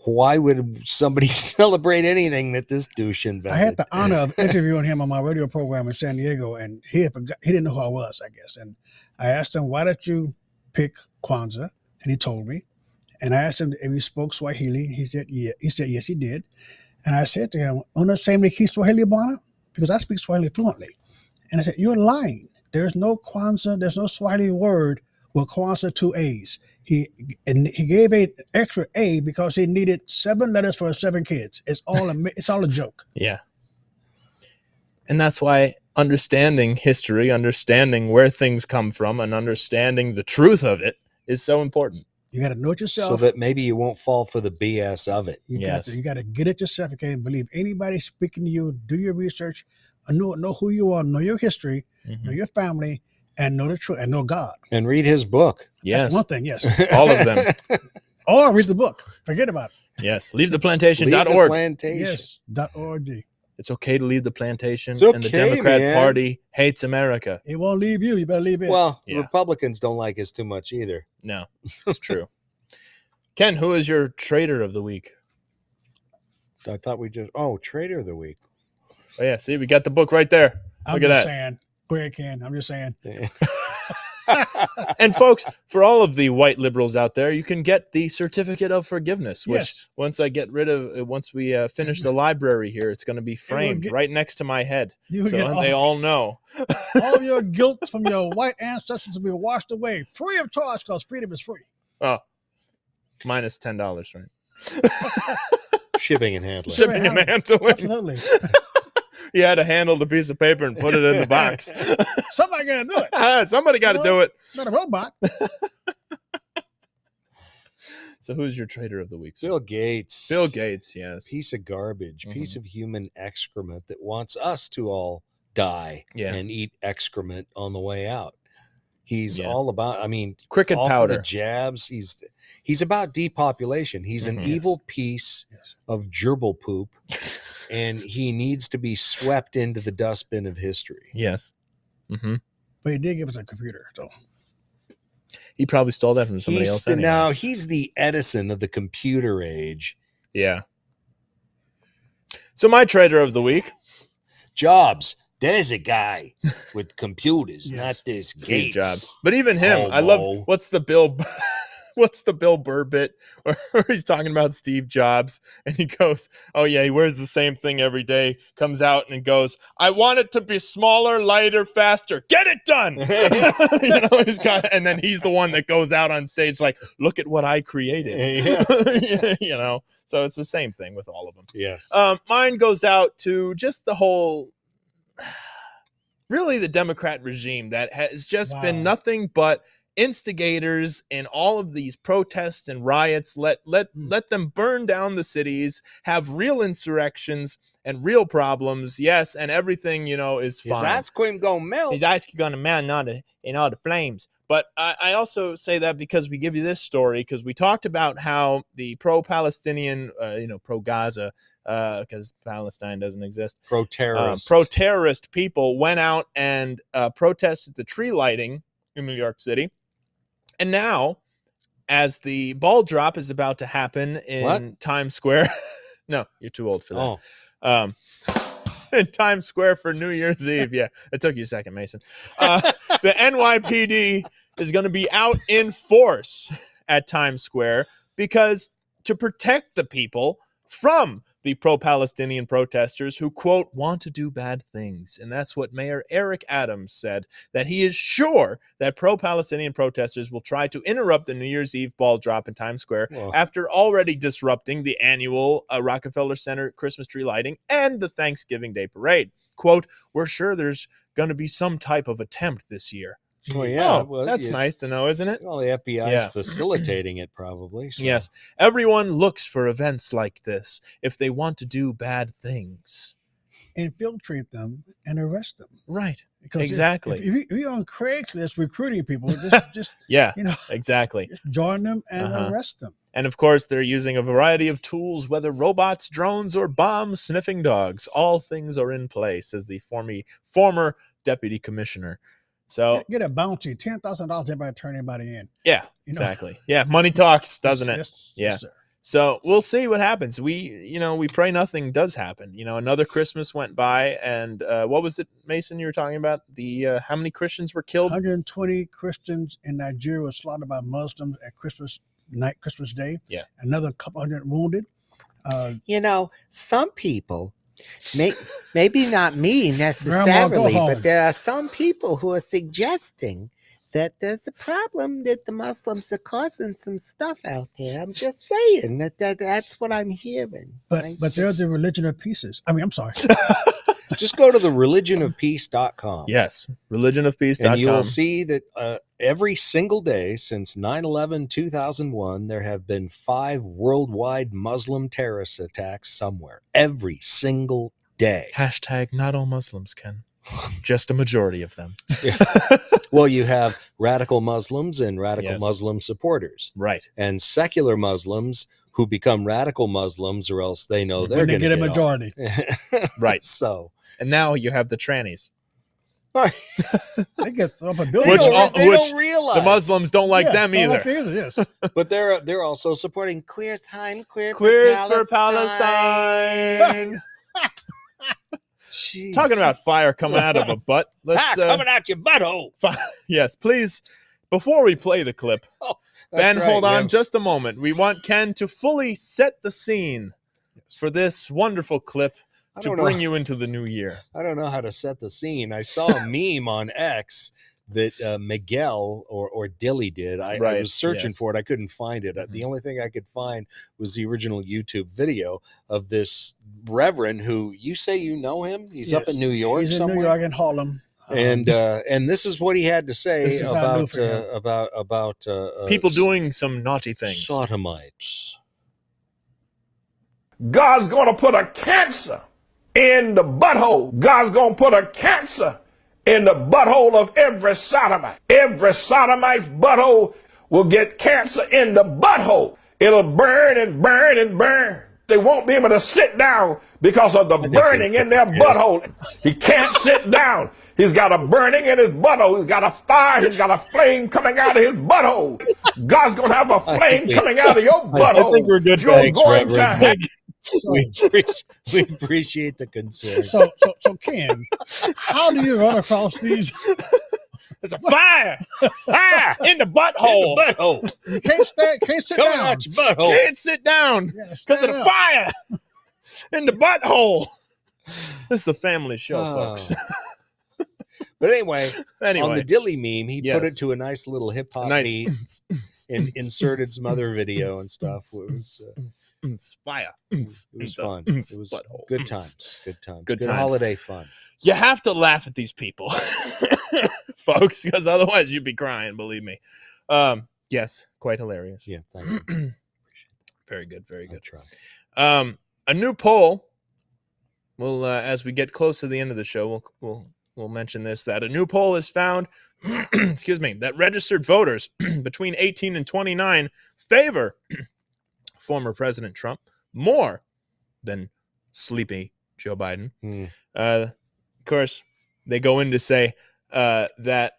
why would somebody celebrate anything that this douche invented? I had the honor of interviewing him on my radio program in San Diego, and he didn't know who I was, I guess. And I asked him, why did you pick Kwanzaa? And he told me. And I asked him if he spoke Swahili. He said, yeah. He said, yes, he did. And I said to him, unasemi ki Swahili bwana? Because I speak Swahili fluently. And I said, you're lying. There's no Kwanzaa, there's no Swahili word with Kwanzaa 2 A's. He gave an extra A because he needed 7 letters for 7 kids. It's all a joke. Yeah. And that's why understanding history, understanding where things come from, and understanding the truth of it is so important. You got to know it yourself. So that maybe you won't fall for the BS of it. You got to get it yourself. You can't believe anybody speaking to you. Do your research. Know who you are. Know your history. Know your family. And know the truth, and know God. And read his book. Yes. That's one thing, yes. All of them. Or read the book. Forget about it. Yes. Leavetheplantation.org. Leave the plantation. Yes. .org. It's okay to leave the plantation. It's okay, and the Democrat man. Party hates America. It won't leave you. You better leave it. Well, Republicans don't like us too much either. No, it's true. Ken, who is your Trader of the Week? I thought Trader of the Week. Oh, yeah. See, we got the book right there. Look at that. Saying. Go ahead, Ken. I'm just saying. And folks, for all of the white liberals out there, you can get the certificate of forgiveness, which once we finish the library here, it's going to be framed right next to my head. So they all know. All your guilt from your white ancestors will be washed away free of charge because freedom is free. Oh, minus $10, right? Shipping and handling. Shipping and handling. Absolutely. You had to handle the piece of paper and put it in the box. Somebody got to do it. Somebody got to do it. Not a robot. So who's your Trader of the Week? Bill Gates. Bill Gates, yes. Piece of garbage, piece of human excrement that wants us to all die and eat excrement on the way out. He's all about, cricket powder, the jabs. He's about depopulation. He's an evil piece of gerbil poop, and he needs to be swept into the dustbin of history. Yes. Mm-hmm. But he did give us a computer, so. He probably stole that from somebody else. Now, he's the Edison of the computer age. Yeah. So my Trader of the Week. Jobs. There's a guy with computers, not this Gates. Jobs. But even him, I love, what's the Bill Burr bit where he's talking about Steve Jobs and he goes, oh yeah, he wears the same thing every day, comes out and goes, I want it to be smaller, lighter, faster. Get it done. And then he's the one that goes out on stage like, look at what I created. So it's the same thing with all of them. Yes. Mine goes out to just the whole, really the Democrat regime that has just been nothing but instigators in all of these protests and riots. Let them burn down the cities, have real insurrections and real problems. Yes, and everything, is fine. His ice cream gonna melt. His ice cream gonna melt in all the flames. But I also say that because we give you this story, because we talked about how the pro-Palestinian, pro-Gaza, because Palestine doesn't exist, pro-terrorist people went out and protested the tree lighting in New York City. And now, as the ball drop is about to happen in Times Square, no, you're too old for that. In Times Square for New Year's Eve. Yeah, it took you a second, Mason. The NYPD is going to be out in force at Times Square because to protect the people from the pro-Palestinian protesters who, quote, want to do bad things. And that's what Mayor Eric Adams said, that he is sure that pro-Palestinian protesters will try to interrupt the New Year's Eve ball drop in Times Square after already disrupting the annual Rockefeller Center Christmas tree lighting and the Thanksgiving Day parade. Quote, we're sure there's going to be some type of attempt this year. Well, yeah. That's nice to know, isn't it? Well, the FBI is facilitating it, probably. So. Yes. Everyone looks for events like this if they want to do bad things. Infiltrate them and arrest them. Right. Because exactly. If you're on Craigslist recruiting people, just exactly. Just join them and arrest them. And of course, they're using a variety of tools, whether robots, drones, or bomb-sniffing dogs. All things are in place, says the former deputy commissioner. So get a bounty, $10,000. Everybody turn anybody in. Yeah, exactly. Yeah, money talks, doesn't it? Yes, sir. So we'll see what happens. We pray nothing does happen. Another Christmas went by, and what was it, Mason? You were talking about the how many Christians were killed? 120 Christians in Nigeria were slaughtered by Muslims at Christmas night, Christmas Day. Yeah, another couple hundred wounded. Some people. Maybe not me necessarily, but there are some people who are suggesting that there's a problem that the Muslims are causing some stuff out there. I'm just saying that's what I'm hearing. But there's the religion of pieces. I'm sorry. Just go to the religionofpeace.com. Yes, religionofpeace.com. And you'll see that every single day since 9/11/2001, there have been 5 worldwide Muslim terrorist attacks somewhere. Every single day. Hashtag not all Muslims, Ken. Just a majority of them. Well, you have radical Muslims and radical Muslim supporters. Right. And secular Muslims who become radical Muslims, or else they know they're going to get a majority. Right. So. And now you have the trannies. They get up a billion. They don't realize the Muslims don't like them either. Like them either. Yes, but they're also supporting Queers for Palestine. Talking about fire coming out of a butt. Coming out your butthole. Yes, please. Before we play the clip, Ben, hold on just a moment. We want Ken to fully set the scene for this wonderful clip to bring you into the new year. I don't know how to set the scene. I saw a meme on X that Miguel or Dilly did. I was searching for it. I couldn't find it. The only thing I could find was the original YouTube video of this reverend who you say you know him. He's up in New York. He's somewhere. in New York in Harlem. And this is what he had to say about people doing some naughty things. Sodomites. God's going to put a cancer in the butthole. God's going to put a cancer in the butthole of every sodomite. Every sodomite's butthole will get cancer in the butthole. It'll burn and burn and burn. They won't be able to sit down because of the burning in their butthole. He can't sit down. He's got a burning in his butthole. He's got a fire. He's got a flame coming out of his butthole. God's going to have a flame coming out of your butthole. I think we're good. Thanks, Reverend. We appreciate the concern. So Ken, how do you run across these? There's a fire in the butthole. You can't sit down. Out your butthole. Can't sit down because of the fire in the butthole. This is a family show, folks. But anyway, on the Dilly meme, he put it to a nice little hip hop beat and inserted some other video and stuff. It was fire. It was fun. It was good times. Good times. Good holiday fun. You have to laugh at these people, folks, because otherwise you'd be crying. Believe me. Yes, quite hilarious. Yeah, thank you. Very good. Very good. Try. A new poll. Well, as we get close to the end of the show, we'll mention this, that a new poll has found, excuse me, that registered voters between 18 and 29 favor former President Trump more than sleepy Joe Biden. Of course, they go in to say that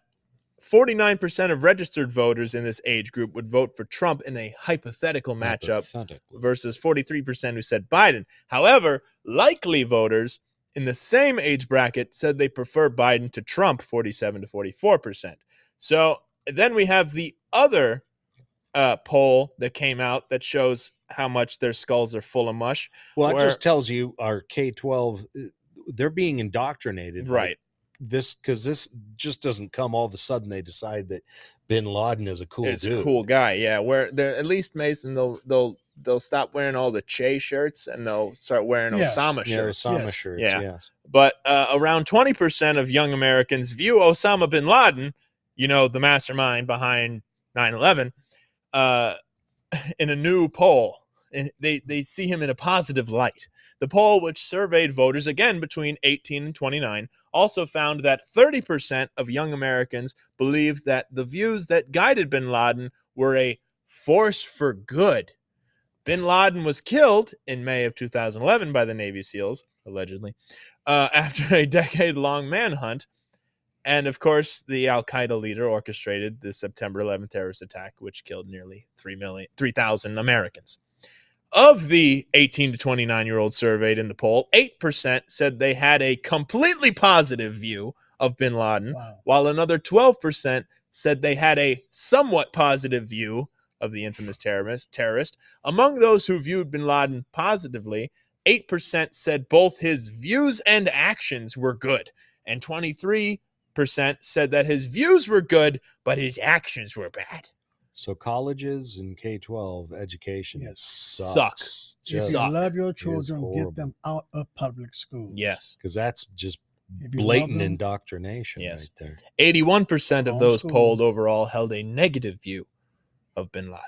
49% of registered voters in this age group would vote for Trump in a hypothetical matchup versus 43% who said Biden. However, likely voters in the same age bracket said they prefer Biden to Trump, 47 to 44%. So then we have the other poll that came out that shows how much their skulls are full of mush. Well, it just tells you our K-12, they're being indoctrinated. Right. Like this, because this just doesn't come all of a sudden. They decide that Bin Laden is a cool It's dude. a cool guy. Yeah. Where they're at least Mason, they'll stop wearing all the Che shirts and they'll start wearing Osama shirts. Osama shirts. Yeah. Yes. But around 20% of young Americans view Osama bin Laden, the mastermind behind 9/11, in a new poll. They see him in a positive light. The poll, which surveyed voters, again, between 18 and 29, also found that 30% of young Americans believed that the views that guided bin Laden were a force for good. Bin Laden was killed in May of 2011 by the Navy SEALs, allegedly, after a decade-long manhunt. And, of course, the al-Qaeda leader orchestrated the September 11th terrorist attack, which killed nearly 3,000 Americans. Of the 18 to 29-year-olds surveyed in the poll, 8% said they had a completely positive view of bin Laden, while another 12% said they had a somewhat positive view of the infamous terrorist. Among those who viewed bin Laden positively, 8% said both his views and actions were good, and 23% said that his views were good, but his actions were bad. So colleges and K-12 education sucks. If you love your children, get them out of public schools. Yes. Because that's just blatant indoctrination right there. 81% of those polled overall held a negative view of bin Laden.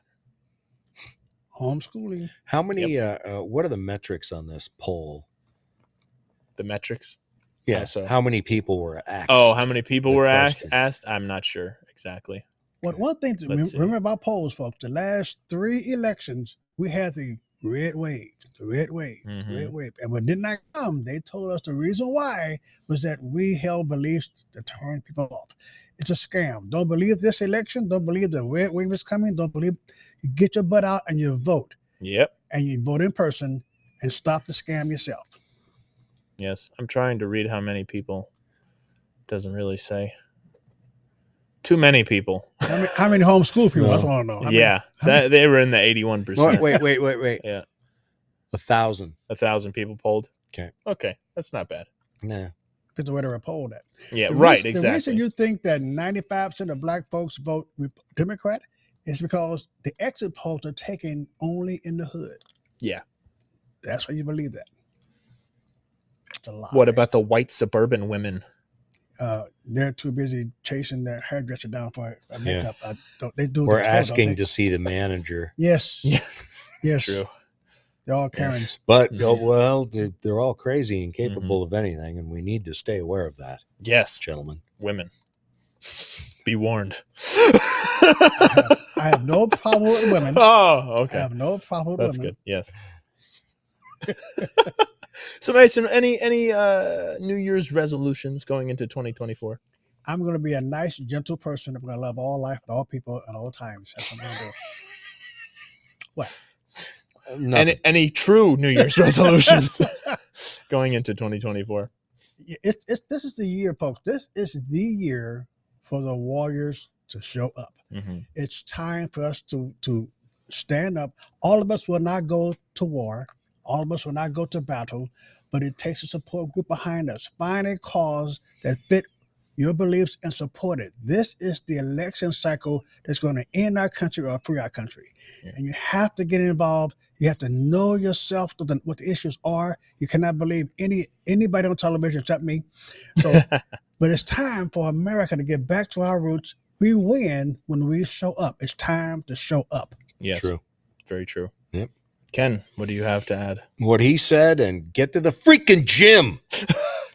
Homeschooling. How many, what are the metrics on this poll? The metrics? Yeah. How many people were asked? Oh, how many people were asked? I'm not sure exactly. Well, one thing to remember about polls, folks, the last 3 elections, we had the red wave. And when it did not come, they told us the reason why was that we held beliefs to turn people off. It's a scam. Don't believe this election. Don't believe the red wave is coming. Don't believe. You get your butt out and you vote. Yep. And you vote in person and stop the scam yourself. Yes. I'm trying to read how many people. Doesn't really say. Too many people. How many homeschool people? No. That's what I want to know. They were in the 81%. Wait. Yeah. 1,000. 1,000 people polled. Okay. That's not bad. Nah. Depends on where they were polled at. Yeah, exactly. The reason you think that 95% of black folks vote Democrat is because the exit polls are taken only in the hood. Yeah. That's why you believe that. It's a lie. What about the white suburban women? They're too busy chasing their hairdresser down for a makeup. They do. We're asking to see the manager. Yes. Yeah. Yes. True. They're all Karens. But, they're all crazy and capable of anything, and we need to stay aware of that. Yes. Gentlemen. Women. Be warned. I have no problem with women. Oh, okay. I have no problem with women. That's good. Yes. So, Mason, any New Year's resolutions going into 2024? I'm going to be a nice, gentle person. I'm going to love all life and all people at all times. That's what I'm going to do. What? Any true New Year's resolutions going into 2024? This is the year, folks. This is the year for the warriors to show up. Mm-hmm. It's time for us to stand up. All of us will not go to war. All of us will not go to battle, but it takes a support group behind us. Find a cause that fit your beliefs and support it. This is the election cycle that's going to end our country or free our country. Yeah. And you have to get involved. You have to know yourself, what the issues are. You cannot believe anybody on television except me. So, but it's time for America to get back to our roots. We win when we show up. It's time to show up. Yes. True. Very true. Yep. Ken, what do you have to add? What he said, and get to the freaking gym.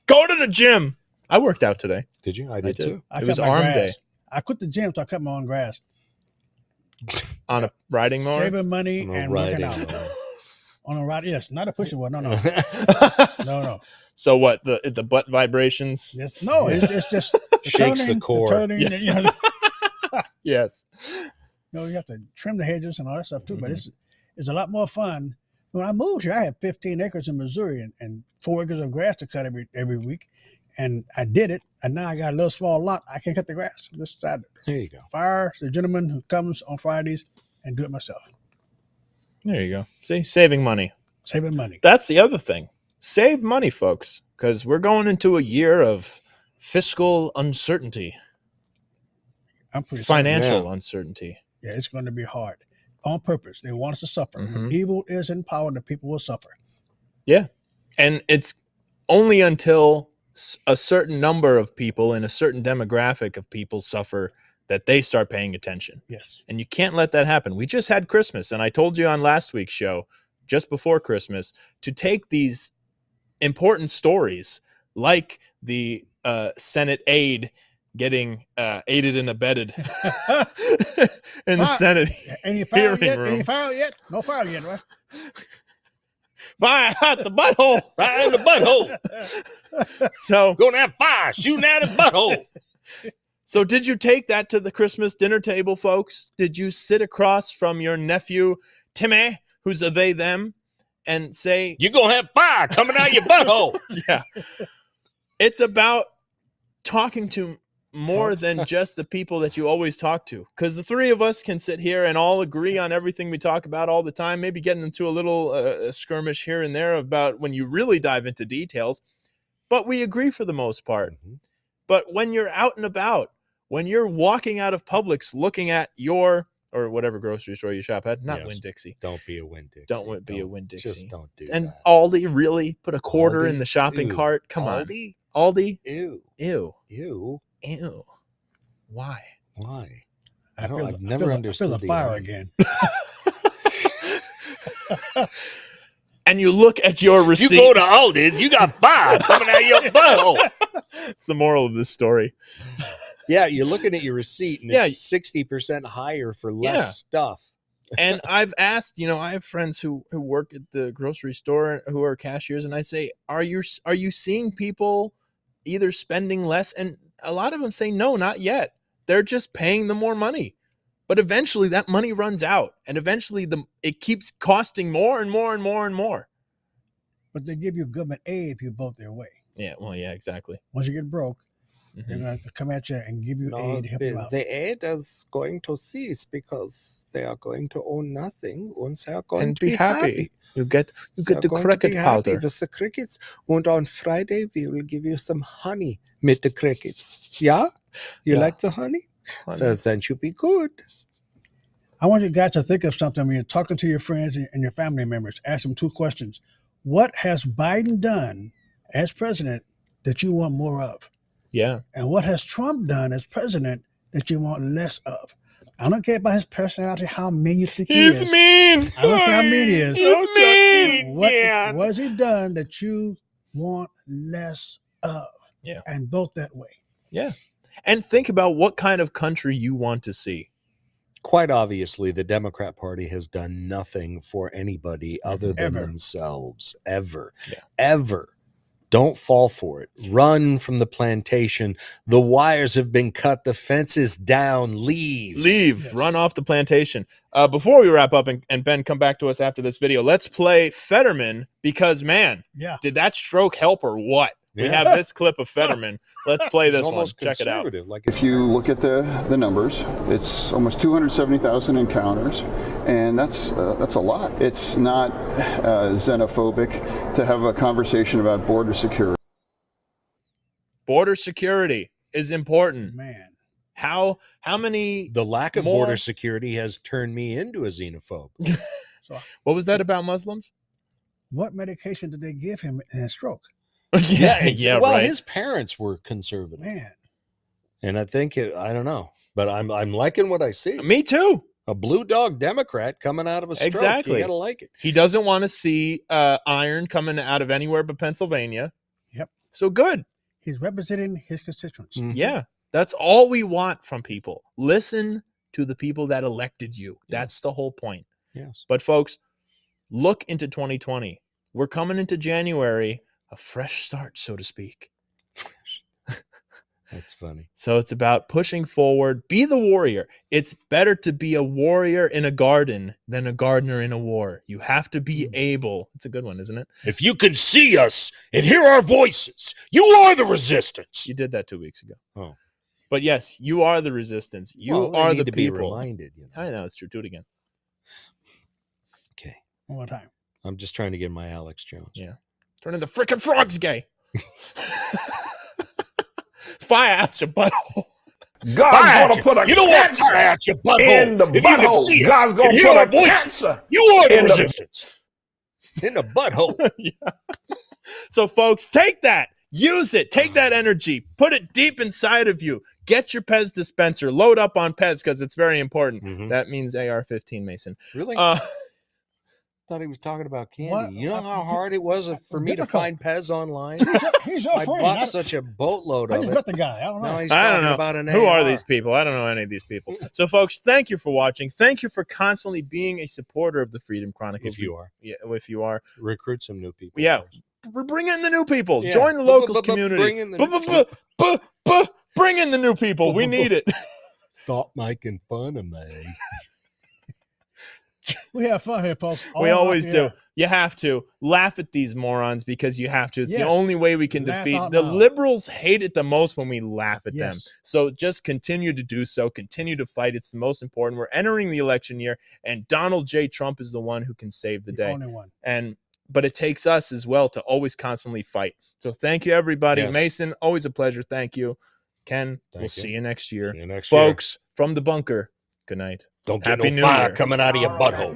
Go to the gym. I worked out today. Did you? I did too. It was arm day. I quit the gym, so I cut my own grass. On a riding mower? Saving money and working out. On a ride, yes. Not a pushing one. No. No. So what? The butt vibrations? Yes. No, it's just shakes the core. Yes. You have to trim the hedges and all that stuff too, but it's a lot more fun. When I moved here, I had 15 acres in Missouri and 4 acres of grass to cut every week. And I did it, and now I got a little small lot. I can't cut the grass. Just decided. There you go. Fire the gentleman who comes on Fridays and do it myself. There you go. See, saving money. Saving money. That's the other thing. Save money, folks, because we're going into a year of fiscal uncertainty. I'm pretty financial uncertainty. Yeah, it's going to be hard. On purpose. They want us to suffer. Mhm. When evil is in power, the people will suffer. Yeah. And it's only until a certain number of people in a certain demographic of people suffer that they start paying attention. Yes. And you can't let that happen. We just had Christmas, and I told you on last week's show, just before Christmas, to take these important stories like the Senate aide getting aided and abetted in the Senate Ain't you filed hearing yet? room. Ain't you filed yet? No file yet, right? Fire at the butthole. Fire in the butthole. So gonna have fire shooting at a butthole. So did you take that to the Christmas dinner table, folks? Did you sit across from your nephew, Timmy, who's a they, them, and say, you're going to have fire coming out your butthole? Yeah. It's about talking to more than just the people that you always talk to. Because the three of us can sit here and all agree on everything we talk about all the time, maybe getting into a little skirmish here and there about when you really dive into details. But we agree for the most part. Mm-hmm. But when you're out and about, when you're walking out of Publix looking at your, or whatever grocery store you shop at, not Winn-Dixie. Don't be a Winn-Dixie. Don't be a Winn-Dixie. Just don't do and that. Aldi, really? Put a quarter Aldi? in the shopping Ew. cart? Come Aldi? on. Aldi? Ew. Ew. Ew. Ew. Why? Why? I've never understood I feel the fire again. And you look at your receipt. You go to Aldi, you got fire coming out of your butthole. It's the moral of this story. Yeah, you're looking at your receipt and Yeah. it's 60% higher for less Yeah. stuff. And I've asked, I have friends who work at the grocery store who are cashiers, and I say, are you seeing people either spending less? And a lot of them say, no, not yet. They're just paying them more money. But eventually that money runs out, and eventually it keeps costing more and more and more and more. But they give you government aid if you vote their way. Yeah, well, yeah, exactly. Once you get broke, they're going to come at you and give you aid to help you out. The aid is going to cease because they are going to own nothing once they are going And to be happy. You get They are the going to cricket be happy powder. with the crickets. And on Friday, we will give you some honey with the crickets. Yeah? You Yeah. like the honey? Honey. So then you'll be good. I want you guys to think of something when you're talking to your friends and your family members. Ask them two questions. What has Biden done as president that you want more of? Yeah. And what has Trump done as president that you want less of? I don't care about his personality, how mean you think he is. He's mean. I don't care how mean he is. He's mean. What Yeah. has he done that you want less of? Yeah. And vote that way. Yeah. And think about what kind of country you want to see. Quite obviously, the Democrat Party has done nothing for anybody other than Ever. themselves. Ever. Yeah. Ever. Don't fall for it. Run from the plantation. The wires have been cut. The fence is down. Leave. Leave. Run off the plantation. Before we wrap up and Ben, come back to us after this video, let's play Fetterman because, man, Yeah. did that stroke help or what? We Yeah. have this clip of Fetterman. Let's play this one. Almost Check it out. conservative, like If you look at the numbers, it's almost 270,000 encounters, and that's a lot. It's not xenophobic to have a conversation about border security. Border security is important. Man. How many? The lack of more- border security has turned me into a xenophobe. What was that about Muslims? What medication did they give him in a stroke? Yeah, well, right. his parents were conservative, Man. and I think I don't know, but I'm liking what I see. Me too. A blue dog Democrat coming out of a stroke. Exactly. You gotta like it. He doesn't want to see iron coming out of anywhere but Pennsylvania. Yep. So good. He's representing his constituents. Mhm. Yeah. That's all we want from people. Listen to the people that elected you. That's the whole point. Yes. But folks, look into 2020. We're coming into January, a fresh start, so to speak. That's funny. So it's about pushing forward. Be the warrior. It's better to be a warrior in a garden than a gardener in a war. You have to be able. It's a good one, isn't it? If you can see us and hear our voices, you are the resistance. You did that 2 weeks ago. Oh. But yes, you are the resistance. You Well, they are need the to be people. reminded. You know. I know, it's true. Do it again. Okay. One more time. I'm just trying to get my Alex Jones. Yeah. Turning the freaking frogs gay. Fire out your butthole. God's gonna put a cancer in the butthole. God's gonna put a cancer in the resistance. In the butthole. Yeah. So, folks, take that. Use it. Take that energy. Put it deep inside of you. Get your Pez dispenser. Load up on Pez because it's very important. Mm-hmm. That means AR-15, Mason. Really? Thought he was talking about candy. What? You know how hard it was for me to find Pez online? He's your I friend. bought such a boatload I of just it. met the guy. I don't know. Now he's I don't talking know. about an Who AR. are these people? I don't know any of these people. So, folks, thank you for watching. Thank you for constantly being a supporter of the Freedom Chronicles. If you are. Yeah, if you are. Recruit some new people. Yeah. Bring in the new people. Yeah. Join the locals community. Bring in the Bring in the new people. We need it. Stop making fun of me. We have fun here, folks. We always do. You have to laugh at these morons because you have to. It's the only way we can defeat. The liberals hate it the most when we laugh at them. So just continue to do so. Continue to fight. It's the most important. We're entering the election year, and Donald J. Trump is the one who can save the day. Only one. But it takes us as well to always constantly fight. So thank you, everybody. Yes. Mason, always a pleasure. Thank you. Ken, we'll you. see you next year. See you next Folks, from the bunker, good night. Don't get Happy no New fire Year. coming out of your butthole.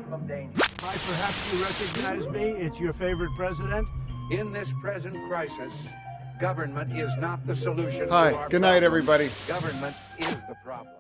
Perhaps you recognize me. It's your favorite president. In this present crisis, government is not the solution. Hi, good night, everybody. Government is the problem.